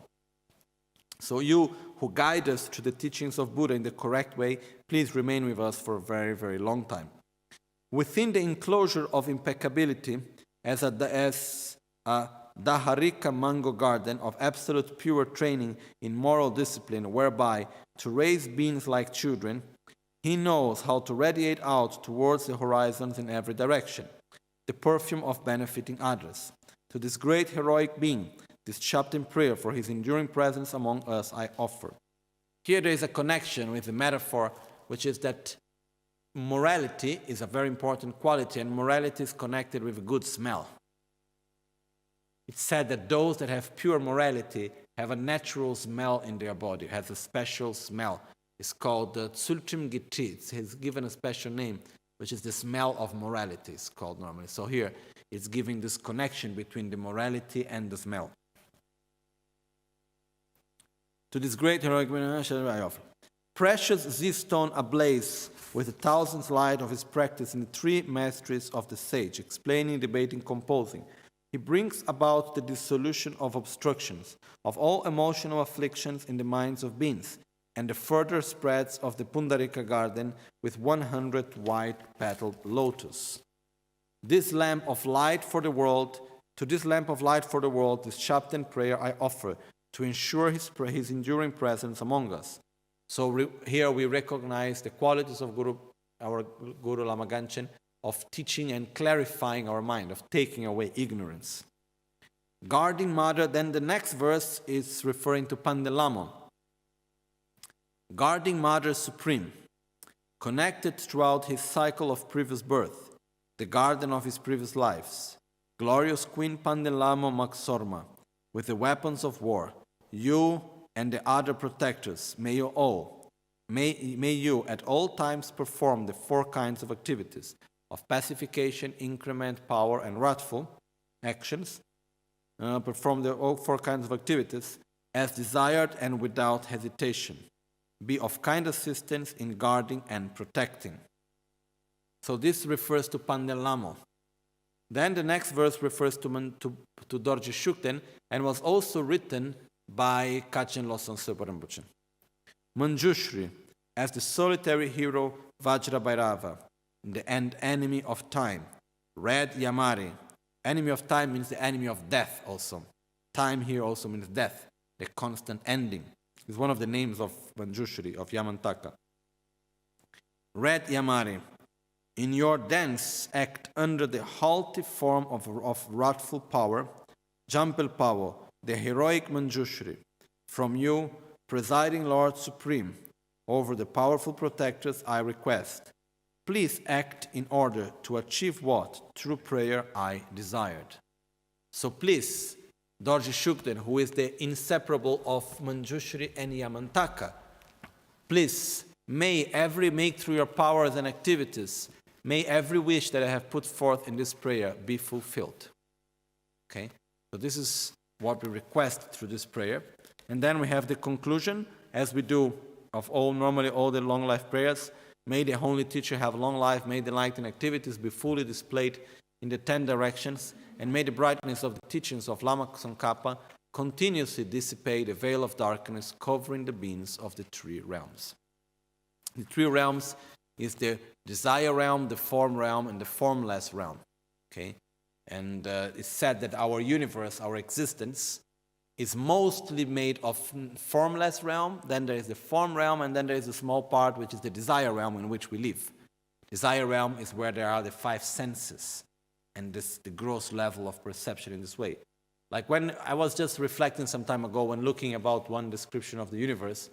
Speaker 1: So you who guide us through the teachings of Buddha in the correct way, please remain with us for a very, very long time. Within the enclosure of impeccability, as a Daharika mango garden of absolute pure training in moral discipline, whereby to raise beings like children, he knows how to radiate out towards the horizons in every direction, the perfume of benefiting others. To this great heroic being, this chapter prayer for his enduring presence among us I offer. Here there is a connection with the metaphor, which is that morality is a very important quality, and morality is connected with a good smell. It's said that those that have pure morality have a natural smell in their body, has a special smell. It's called the Tsultrim Giti. It's given a special name, which is the smell of morality, it's called normally. So here, it's giving this connection between the morality and the smell. To this great heroic I offer. Precious Z-stone ablaze with the thousandth light of his practice in the three masteries of the sage, explaining, debating, composing. He brings about the dissolution of obstructions, of all emotional afflictions in the minds of beings, and the further spreads of the Pundarika garden with 100 white-petaled lotus. This lamp of light for the world, to this lamp of light for the world, this chapter and prayer I offer to ensure his enduring presence among us. So here we recognize the qualities of our Guru Lama Ganchen, of teaching and clarifying our mind, of taking away ignorance. Guarding Mother, then the next verse is referring to Pandelamo. Guarding Mother Supreme, connected throughout his cycle of previous birth, the garden of his previous lives, glorious Queen Pandelamo Maxorma, with the weapons of war, you and the other protectors, may you at all times perform the four kinds of activities of pacification, increment, power, and wrathful actions, perform all four kinds of activities as desired and without hesitation. Be of kind assistance in guarding and protecting. So this refers to Pandelamo. Then the next verse refers to Dorje Shukden and was also written by Kachen Losang Sepa Rinpoche. Manjushri, as the solitary hero Vajra Bhairava, the enemy of time. Red Yamari, enemy of time means the enemy of death also. Time here also means death, the constant ending. It's one of the names of Manjushri, of Yamantaka. Red Yamari, in your dance act under the haughty form of wrathful power, Jampel Power, the heroic Manjushri, from you, presiding Lord Supreme, over the powerful protectors I request, please act in order to achieve what, through prayer, I desired. So please, Dorje Shukden, who is the inseparable of Manjushri and Yamantaka, please, may through your powers and activities, may every wish that I have put forth in this prayer be fulfilled. Okay? So this is what we request through this prayer. And then we have the conclusion, as we do of normally all the long life prayers. May the Holy Teacher have long life, may the light and activities be fully displayed in the 10 directions, and may the brightness of the teachings of Lama Tsongkhapa continuously dissipate the veil of darkness covering the beings of the three realms. The three realms is the desire realm, the form realm, and the formless realm. Okay? And it's said that our universe, our existence, is mostly made of formless realm, then there is the form realm, and then there is a small part which is the desire realm in which we live. Desire realm is where there are the 5 senses, and the gross level of perception in this way. Like when I was just reflecting some time ago when looking about one description of the universe,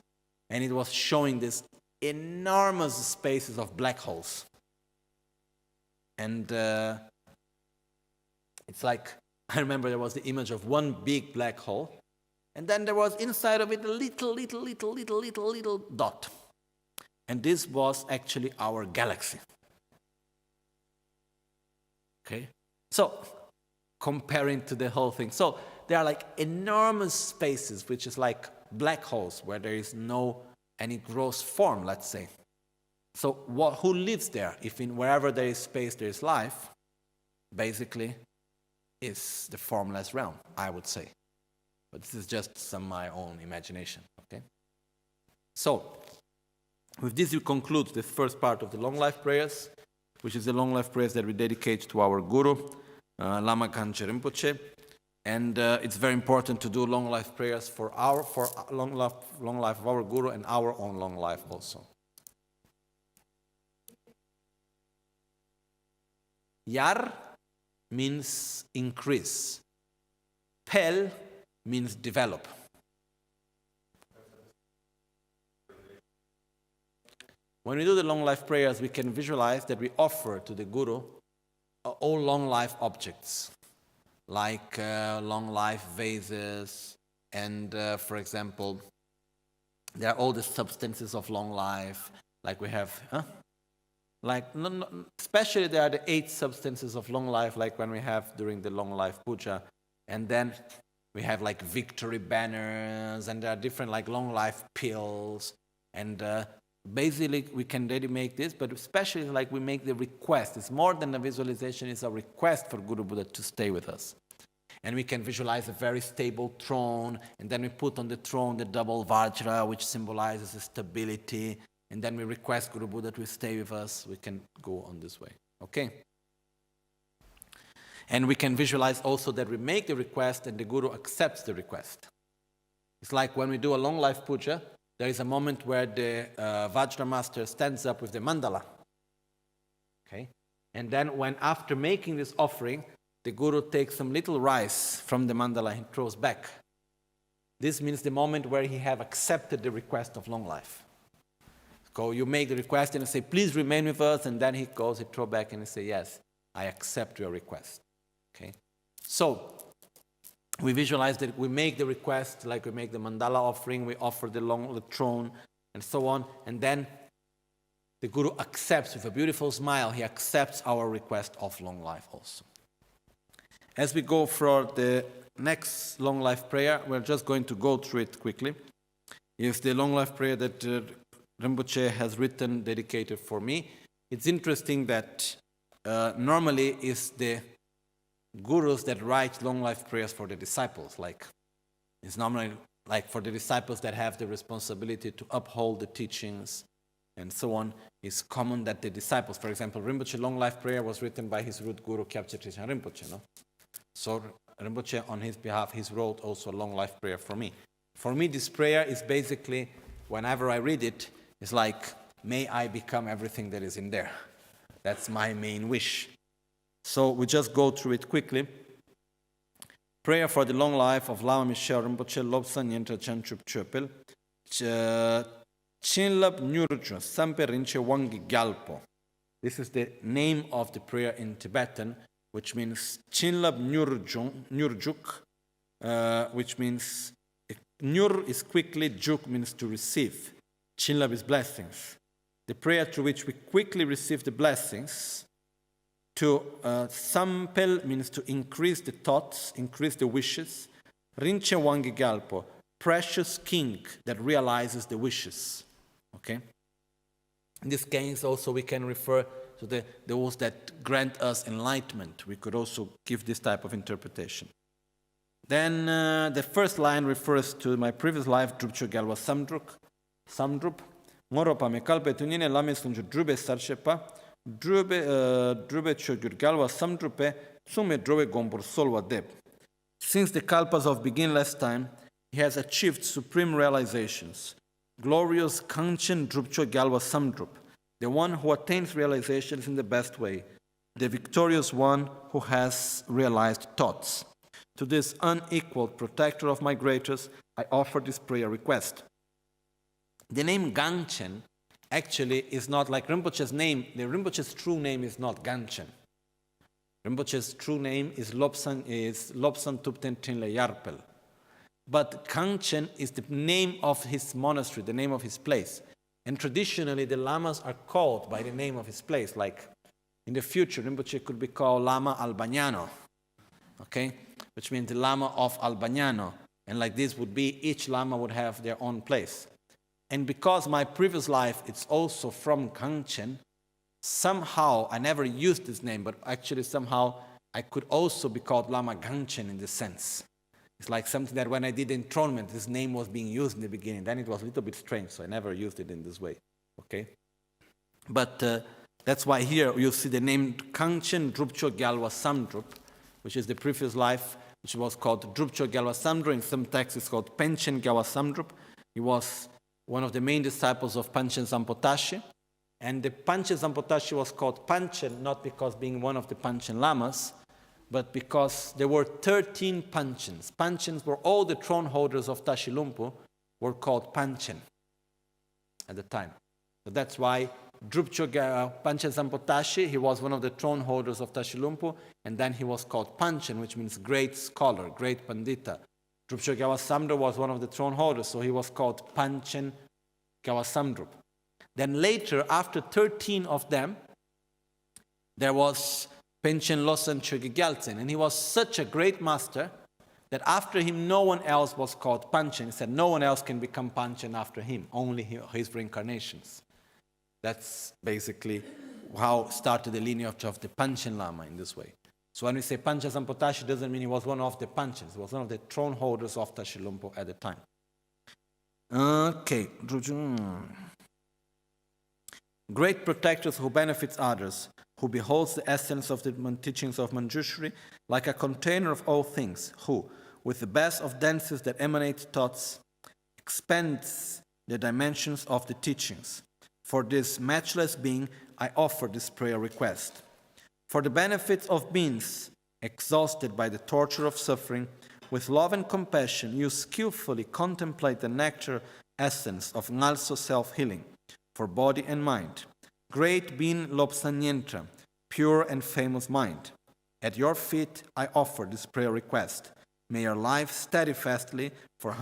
Speaker 1: and it was showing this enormous spaces of black holes. And it's like, I remember there was the image of one big black hole, and then there was inside of it a little dot. And this was actually our galaxy. Okay? So, comparing to the whole thing. So, there are like enormous spaces, which is like black holes, where there is no any gross form, let's say. So, who lives there? If wherever there is space, there is life, basically, is the formless realm, I would say. But this is just my own imagination, okay? So, with this we conclude the first part of the long life prayers, which is the long life prayers that we dedicate to our Guru, Lama Kangchen Rinpoche. And it's very important to do long life prayers for long life of our Guru and our own long life also. Yar means increase. Pel means develop. When we do the long life prayers, we can visualize that we offer to the Guru all long life objects, like long life vases, and for example, there are all the substances of long life, like we have, especially there are the 8 substances of long life, like when we have during the long life puja, and then we have like victory banners, and there are different like long life pills, and basically we can really make this, but especially like we make the request. It's more than a visualization, it's a request for Guru Buddha to stay with us. And we can visualize a very stable throne, and then we put on the throne the double Vajra, which symbolizes stability, and then we request Guru Buddha to stay with us. We can go on this way, okay? And we can visualize also that we make the request and the Guru accepts the request. It's like when we do a long life puja, there is a moment where the Vajra master stands up with the mandala. Okay? And then when after making this offering, the Guru takes some little rice from the mandala and throws back. This means the moment where he have accepted the request of long life. So you make the request and you say, please remain with us, and then he goes, he throws back and he says, yes, I accept your request. Okay? So, we visualize that we make the request, like we make the mandala offering, we offer the throne, and so on, and then the Guru accepts with a beautiful smile, he accepts our request of long life also. As we go for the next long life prayer, we're just going to go through it quickly. It's the long life prayer that Rinpoche has written, dedicated for me. It's interesting that normally it's the gurus that write long life prayers for the disciples. Like it's normally like for the disciples that have the responsibility to uphold the teachings and so on. It's common that the disciples, for example, Rinpoche long life prayer was written by his root guru Kyabche Trishan Rinpoche, no? So Rinpoche on his behalf, he wrote also a long life prayer for me. For me, this prayer is basically, whenever I read it, it's like, may I become everything that is in there. That's my main wish. So we just go through it quickly. Prayer for the long life of Lama Michel Rinpoche Lobsan Yentra Chanchup Chöpel Chinlap Nyurju Sampe Rinche Wangi Gyalpo. This is the name of the prayer in Tibetan, which means Chinlap Nyurjuk, which means Nyur is quickly, Juk means to receive. Chinlap is blessings. The prayer through which we quickly receive the blessings. To Sampel means to increase the thoughts, increase the wishes. Rinche Wangi Gyalpo, precious king that realizes the wishes. Okay? In this case also we can refer to those that grant us enlightenment. We could also give this type of interpretation. Then the first line refers to my previous life, Drupcho Gyalwa Samdrup. Moropa me kalpe tunine lamis lunju drube sarshepa. Drube chogur Gyalwa Samdrupe sume drove gombor solwa deb. Since the kalpas of begin last time, he has achieved supreme realizations. Glorious Kangchen Drupcho Gyalwa Samdrup, the one who attains realizations in the best way, the victorious one who has realized thoughts. To this unequaled protector of migrators, I offer this prayer request. The name Gangchen actually is not like Rinpoche's name. The Rinpoche's true name is not Gangchen. Rinpoche's true name is Lobsan Tupten Trinle Yarpel. But Gangchen is the name of his monastery, the name of his place. And traditionally, the lamas are called by the name of his place. Like in the future, Rinpoche could be called Lama Albagnano, okay? Which means the Lama of Albagnano. And like this would be, each Lama would have their own place. And because my previous life, it's also from Gangchen, somehow, I never used this name, but actually somehow I could also be called Lama Gangchen in this sense. It's like something that when I did enthronement, this name was being used in the beginning. Then it was a little bit strange, so I never used it in this way. Okay? But that's why here you see the name Kangchen Drupcho Gyalwa Samdrup, which is the previous life, which was called Drupcho Gyalwa Samdrup. In some texts it's called Panchen Gyalwa Samdrup. He was one of the main disciples of Panchen Sampotashi. And the Panchen Sampotashi was called Panchen, not because being one of the Panchen Lamas, but because there were 13 Panchens. Panchens were all the throne holders of Tashilumpo, were called Panchen at the time. So that's why Drupcho Panchen Sampotashi, he was one of the throne holders of Tashilumpo, and then he was called Panchen, which means great scholar, great pandita. Drupcho Gyawasamdrup was one of the throne holders, so he was called Panchen Gyawasamdrup. Then later, after 13 of them, there was Panchen Losang Chogi Gyaltsen, and he was such a great master that after him no one else was called Panchen. He said no one else can become Panchen after him, only his reincarnations. That's basically how started the lineage of the Panchen Lama in this way. So when we say Panchen Sampotashi, it doesn't mean he was one of the Panchens. He was one of the throne holders of Tashilumpo at the time. Okay. Great protectors who benefits others, who beholds the essence of the teachings of Manjushri like a container of all things, who, with the best of dances that emanate thoughts, expands the dimensions of the teachings. For this matchless being, I offer this prayer request. For the benefits of beings exhausted by the torture of suffering, with love and compassion, you skillfully contemplate the nectar essence of Ngalso self-healing, for body and mind. Great being Lobsang, pure and famous mind. At your feet I offer this prayer request. May your life steadfastly,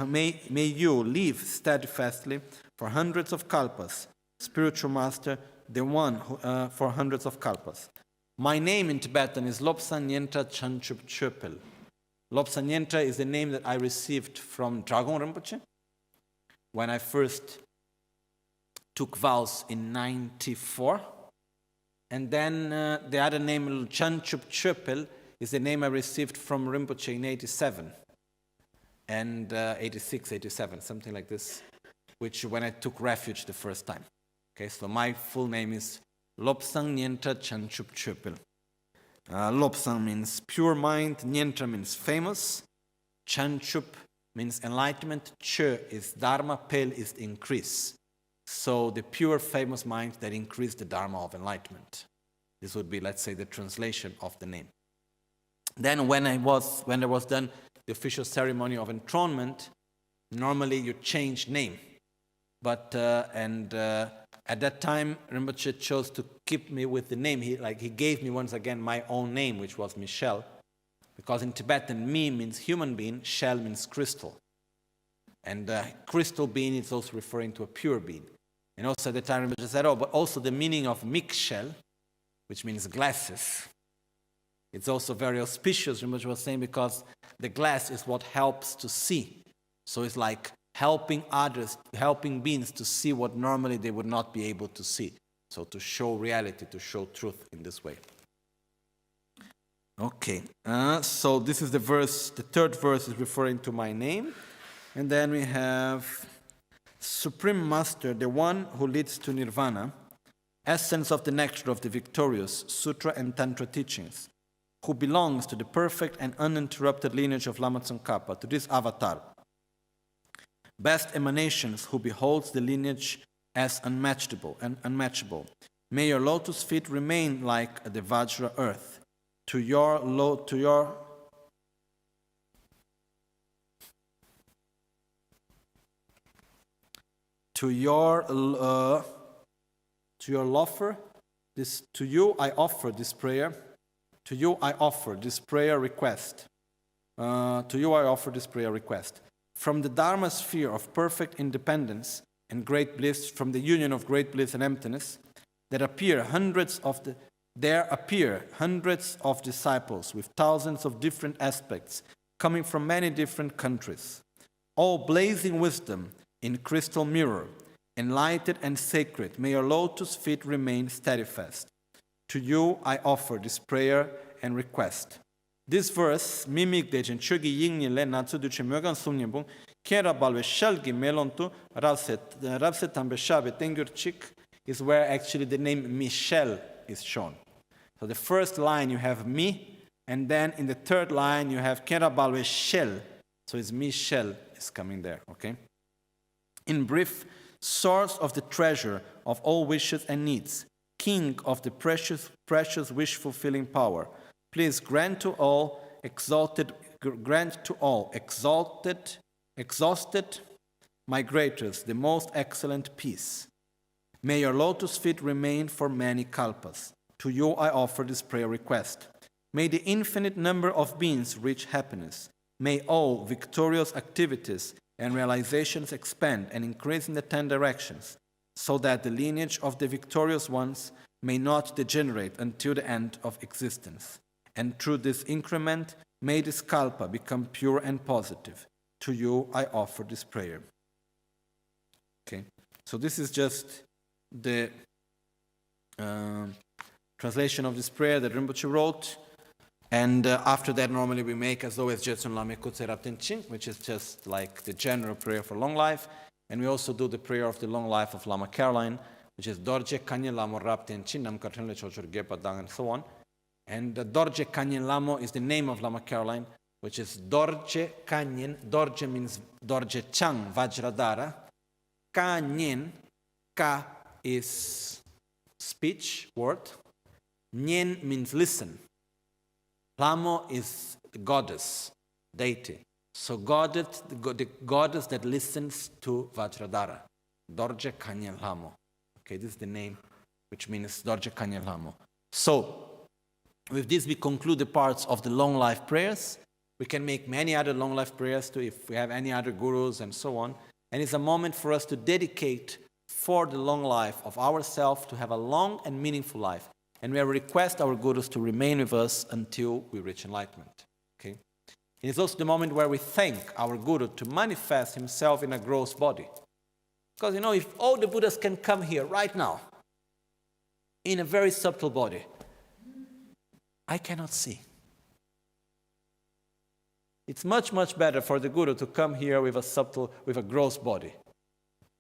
Speaker 1: may you live steadfastly for hundreds of kalpas. Spiritual master, the one who, for hundreds of kalpas. My name in Tibetan is Lobsang Nyentra Chanchup Chöpel. Lobsang Nyentra is the name that I received from Dragon Rinpoche when I first took vows in 94. And then the other name, Chanchup Chöpel, is the name I received from Rinpoche in 87 and 86, 87, something like this, which when I took refuge the first time. Okay, so my full name is Lobsang Nyentra Chanchup Chöpel. Lobsang means pure mind, Nyentra means famous, Chanchup means enlightenment, Chö is Dharma, Pel is increase. So the pure famous mind that increased the Dharma of enlightenment. This would be, let's say, the translation of the name. Then when there was done the official ceremony of enthronement, normally you change name. But at that time, Rinpoche chose to keep me with the name. He gave me once again my own name, which was Michel, because in Tibetan, Mi means human being, Shel means crystal. And crystal being is also referring to a pure being. And also at the time, Rinpoche said, but also the meaning of Michel, which means glasses. It's also very auspicious, Rinpoche was saying, because the glass is what helps to see. So it's like helping others, helping beings to see what normally they would not be able to see. So to show reality, to show truth in this way. Okay, so this is the verse, the third verse is referring to my name. And then we have Supreme Master, the one who leads to Nirvana, essence of the nectar of the victorious Sutra and Tantra teachings, who belongs to the perfect and uninterrupted lineage of Lama Tsongkhapa, to this avatar. Best emanations, who beholds the lineage as unmatchable. May your lotus feet remain like the Vajra earth. To your lofer, to you I offer this prayer. To you I offer this prayer request. From the Dharma sphere of perfect independence and great bliss, from the union of great bliss and emptiness, there appear hundreds of disciples with thousands of different aspects, coming from many different countries, all blazing wisdom in crystal mirror, enlightened and sacred. May your lotus feet remain steadfast. To you I offer this prayer and request. This verse mimic dejen chogi yingni le natsu du chemyogan sumnyebung kera balwe shalgi melontu rabse tambe shabe tengurchik is where actually the name Michel is shown. So the first line you have mi, and then in the third line you have kera balwe shel. So it's Michel is coming there, okay? In brief, source of the treasure of all wishes and needs, king of the precious wish-fulfilling power, please grant to all exalted, exhausted migrators the most excellent peace. May your lotus feet remain for many kalpas. To you I offer this prayer request. May the infinite number of beings reach happiness. May all victorious activities and realizations expand and increase in the 10 directions, so that the lineage of the victorious ones may not degenerate until the end of existence. And through this increment, may this kalpa become pure and positive. To you I offer this prayer. Okay, so this is just the translation of this prayer that Rinpoche wrote. And after that, normally we make, as always, Jetsun Lame Kutse Rapten Chin, which is just like the general prayer for long life. And we also do the prayer of the long life of Lama Caroline, which is Dorje Kanyen Lamo Rapten Chin, Nam Karten Le Chochur Gepa Dang, and so on. And Dorje Kanyen Lamo is the name of Lama Caroline, which is Dorje Kanyen. Dorje means Dorje Chang Vajradhara. Kanyen, Ka is speech, word. Nyen means listen. Lamo is the goddess, deity. So the goddess that listens to Vajradhara. Dorje Kanyen Lamo. Okay, this is the name, which means Dorje Kanyen Lamo. So, with this we conclude the parts of the long life prayers. We can make many other long life prayers too if we have any other gurus and so on. And it's a moment for us to dedicate for the long life of ourselves to have a long and meaningful life. And we request our gurus to remain with us until we reach enlightenment. Okay? And it's also the moment where we thank our guru to manifest himself in a gross body. Because if all the Buddhas can come here right now in a very subtle body, I cannot see. It's much, much better for the guru to come here with a gross body.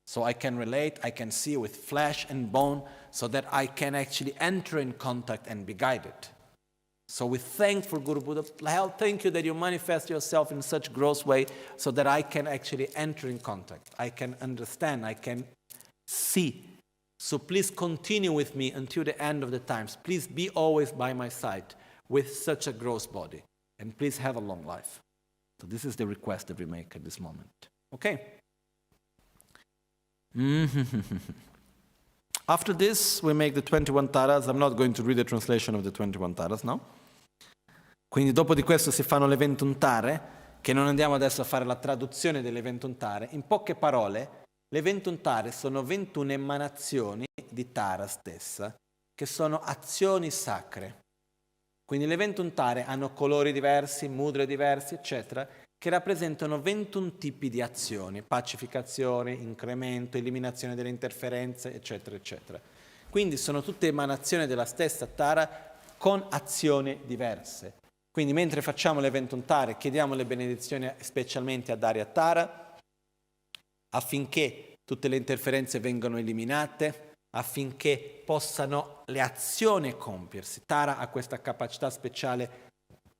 Speaker 1: So I can relate, I can see with flesh and bone, so that I can actually enter in contact and be guided. So we thank for Guru Buddha. Thank you that you manifest yourself in such gross way, so that I can actually enter in contact. I can understand, I can see. So please continue with me until the end of the times. Please be always by my side with such a gross body. And please have a long life. So this is the request that we make at this moment. Okay? After this, we make the 21 taras. I'm not going to read the translation of the 21 taras now. Quindi dopo di questo si fanno le 21 tare, che non andiamo adesso a fare la traduzione delle 21 tare. In poche parole, le 21 tare sono 21 emanazioni di tara stessa, che sono azioni sacre. Quindi le 21 tare hanno colori diversi, mudre diversi, eccetera, che rappresentano 21 tipi di azioni, pacificazione, incremento, eliminazione delle interferenze, eccetera, eccetera. Quindi sono tutte emanazioni della stessa tara con azioni diverse. Quindi mentre facciamo le 21 tare, chiediamo le benedizioni specialmente ad Arya Tara, affinché tutte le interferenze vengano eliminate, affinché possano le azioni compiersi. Tara ha questa capacità speciale,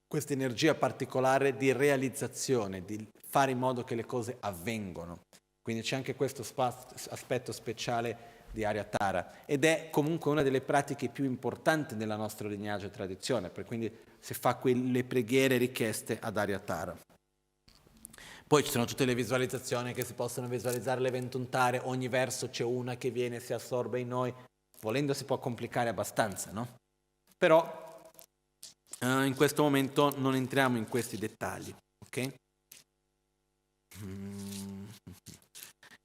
Speaker 1: questa energia particolare di realizzazione, di fare in modo che le cose avvengano. Quindi c'è anche questo aspetto speciale di Arya Tara, ed è comunque una delle pratiche più importanti nella nostra lignaggio e tradizione, per quindi si fa le preghiere richieste ad Arya Tara. Poi ci sono tutte le visualizzazioni che si possono visualizzare le 21 tare, ogni verso c'è una che viene e si assorbe in noi, volendo si può complicare abbastanza, no? Però in questo momento non entriamo in questi dettagli, ok?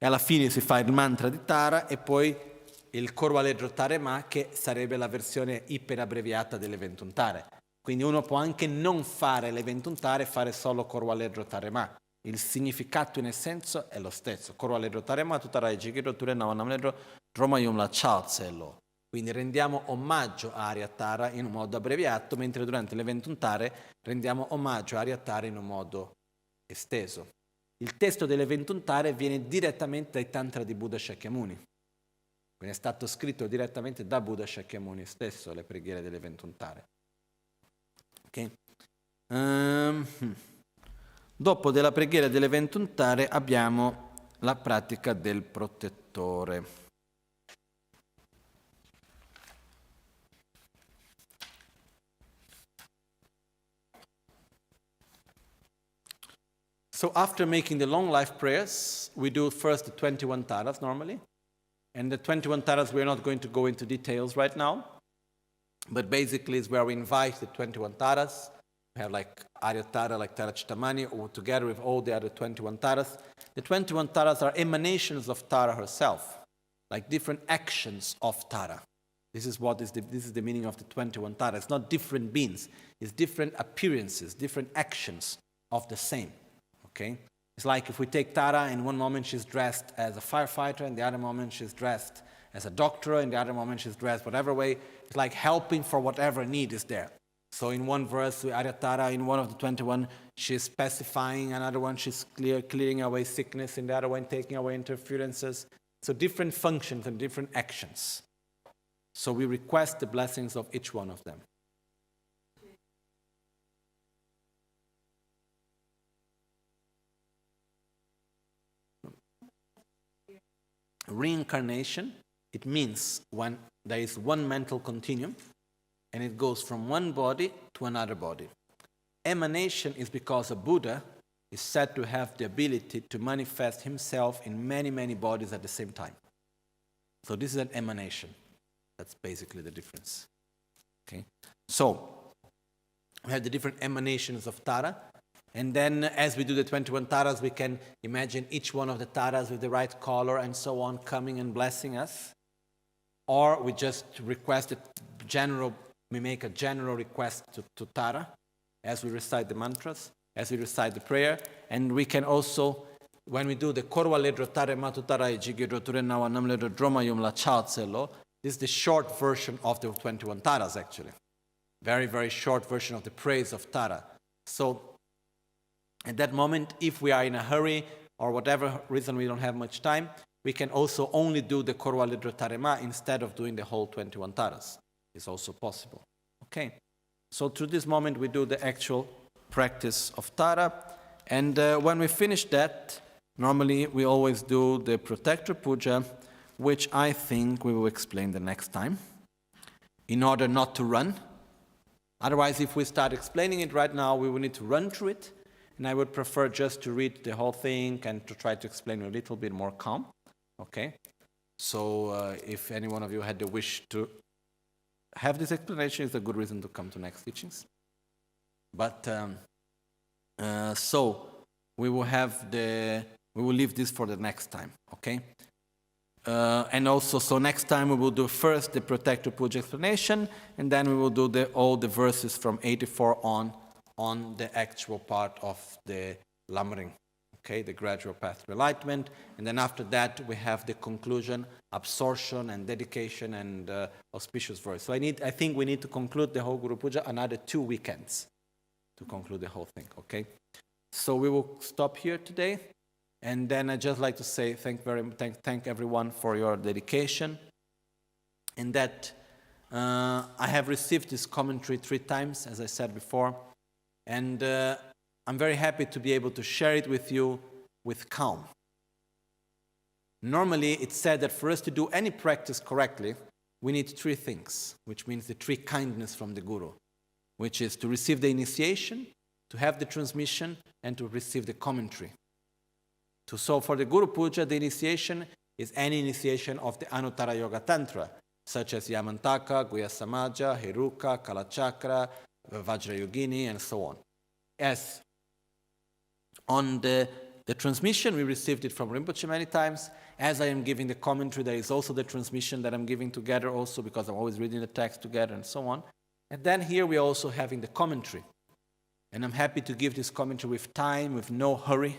Speaker 1: E alla fine si fa il mantra di Tara e poi il Korvaledro Tarema, che sarebbe la versione iperabbreviata delle 21 tare. Quindi uno può anche non fare le 21 tare e fare solo Korvaledro Tarema. Il significato in essenza è lo stesso. Korvaledro Tarema, tutarai jigiro ture navanamledro, romayum la chalzelo. Quindi rendiamo omaggio a Aryatara in un modo abbreviato, mentre durante l'evento untare rendiamo omaggio a Aryatara in un modo esteso. Il testo dell'evento untare viene direttamente dai Tantra di Buddha Shakyamuni. Quindi è stato scritto direttamente da Buddha Shakyamuni stesso, le preghiere dell'evento untare. Okay. Dopo della preghiera dell'evento untare abbiamo la pratica del protettore. So after making the long life prayers, we do first the 21 taras normally. And the 21 taras, we're not going to go into details right now. But basically it's where we invite the 21 taras. We have like Aryatara, like Tara Chittamani, or together with all the other 21 taras. The 21 taras are emanations of Tara herself, like different actions of Tara. This is the meaning of the 21 taras. It's not different beings. It's different appearances, different actions of the same. Okay? It's like if we take Tara, in one moment she's dressed as a firefighter, and the other moment she's dressed as a doctor, and the other moment she's dressed whatever way. It's like helping for whatever need is there. So in one verse, Aryatara, in one of the 21, she's specifying, another one she's clearing away sickness, in the other one taking away interferences. So different functions and different actions. So we request the blessings of each one of them. Reincarnation, it means when there is one mental continuum and it goes from one body to another body. Emanation is because a Buddha is said to have the ability to manifest himself in many, many bodies at the same time. So this is an emanation. That's basically the difference. Okay. So we have the different emanations of Tara. And then as we do the 21 taras, we can imagine each one of the taras with the right color and so on coming and blessing us. Or we just request we make a general request to Tara as we recite the mantras, as we recite the prayer. And we can also, when we do the Korwa Ledro Tare Matu Tara Jigidro Turenawa Nam Ledro Droma Yum La Chaotselo, this is the short version of the 21 taras actually. Very, very short version of the praise of Tara. So at that moment, if we are in a hurry or whatever reason we don't have much time, we can also only do the Korwa Lidra Tarema instead of doing the whole 21 taras. It's also possible. Okay. So through this moment, we do the actual practice of Tara. And when we finish that, normally we always do the Protector Puja, which I think we will explain the next time, in order not to run. Otherwise, if we start explaining it right now, we will need to run through it. And I would prefer just to read the whole thing and to try to explain a little bit more calm. Okay? So if any one of you had the wish to have this explanation, it's a good reason to come to next teachings. But so we will leave this for the next time. Okay? And also, so next time we will do first the Protector Puja explanation, and then we will do all the verses from 84 on the actual part of the Lamring, okay, the gradual path to enlightenment. And then after that, we have the conclusion, absorption and dedication and auspicious verse. So I think we need to conclude the whole Guru Puja another 2 weekends to conclude the whole thing, okay? So we will stop here today. And then I'd just like to say thank everyone for your dedication. And that I have received this commentary 3 times, as I said before. And I'm very happy to be able to share it with you with calm. Normally, it's said that for us to do any practice correctly, we need 3 things, which means the 3 kindness from the Guru, which is to receive the initiation, to have the transmission, and to receive the commentary. So for the Guru Puja, the initiation is any initiation of the Anuttara Yoga Tantra, such as Yamantaka, Guhya Samaja, Heruka, Kalachakra, Vajrayogini, and so on. As on the transmission, we received it from Rinpoche many times. As I am giving the commentary, there is also the transmission that I'm giving together also, because I'm always reading the text together and so on. And then here we are also having the commentary. And I'm happy to give this commentary with time, with no hurry,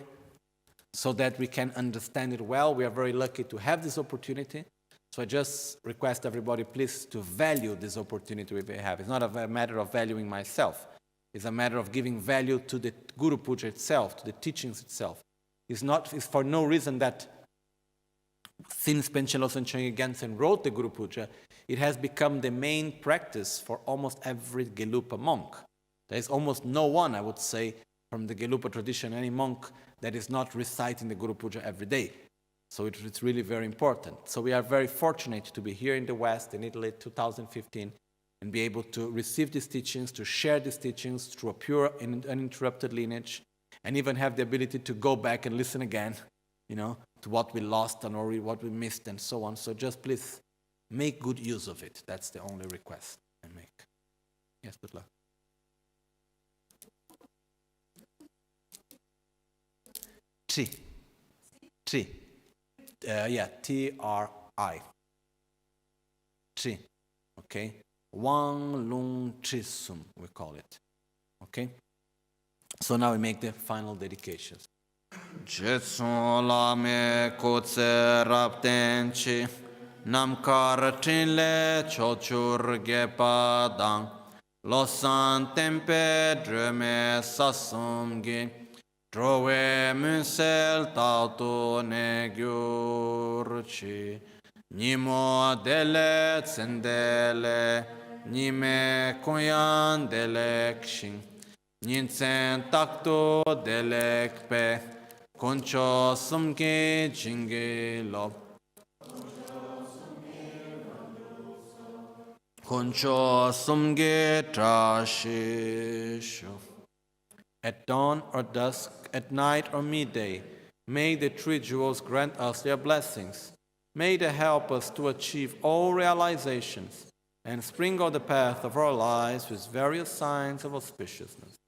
Speaker 1: so that we can understand it well. We are very lucky to have this opportunity. So I just request everybody, please, to value this opportunity we have. It's not a matter of valuing myself. It's a matter of giving value to the Guru Puja itself, to the teachings itself. It's for no reason that since Panchen Losang Chöngye Gyaltsen wrote the Guru Puja, it has become the main practice for almost every Gelupa monk. There is almost no one, I would say, from the Gelupa tradition, any monk that is not reciting the Guru Puja every day. So it's really very important. So we are very fortunate to be here in the West, in Italy, 2015, and be able to receive these teachings, to share these teachings through a pure and uninterrupted lineage, and even have the ability to go back and listen again, to what we lost and or what we missed and so on. So just please make good use of it. That's the only request I make. Yes, good luck. Tri. T-R-I. Tri. Okay? Wang Lung Chisum, we call it. Okay? So now we make the final dedications. Jetsun Lama Kotse Raptenchi Namkar Chinle Chochur Gepadang Losan Tempe Dreme Sasumgi Drove Michel TautoEgyurchi Nimo Dele Tsendele Nime Koyan Delekshin Ninsen Takto Delekpe Concho Sumke Jinge Lop Concho Sumge Trashisho. At dawn or dusk, at night or midday, may the three jewels grant us their blessings. May they help us to achieve all realizations and sprinkle the path of our lives with various signs of auspiciousness.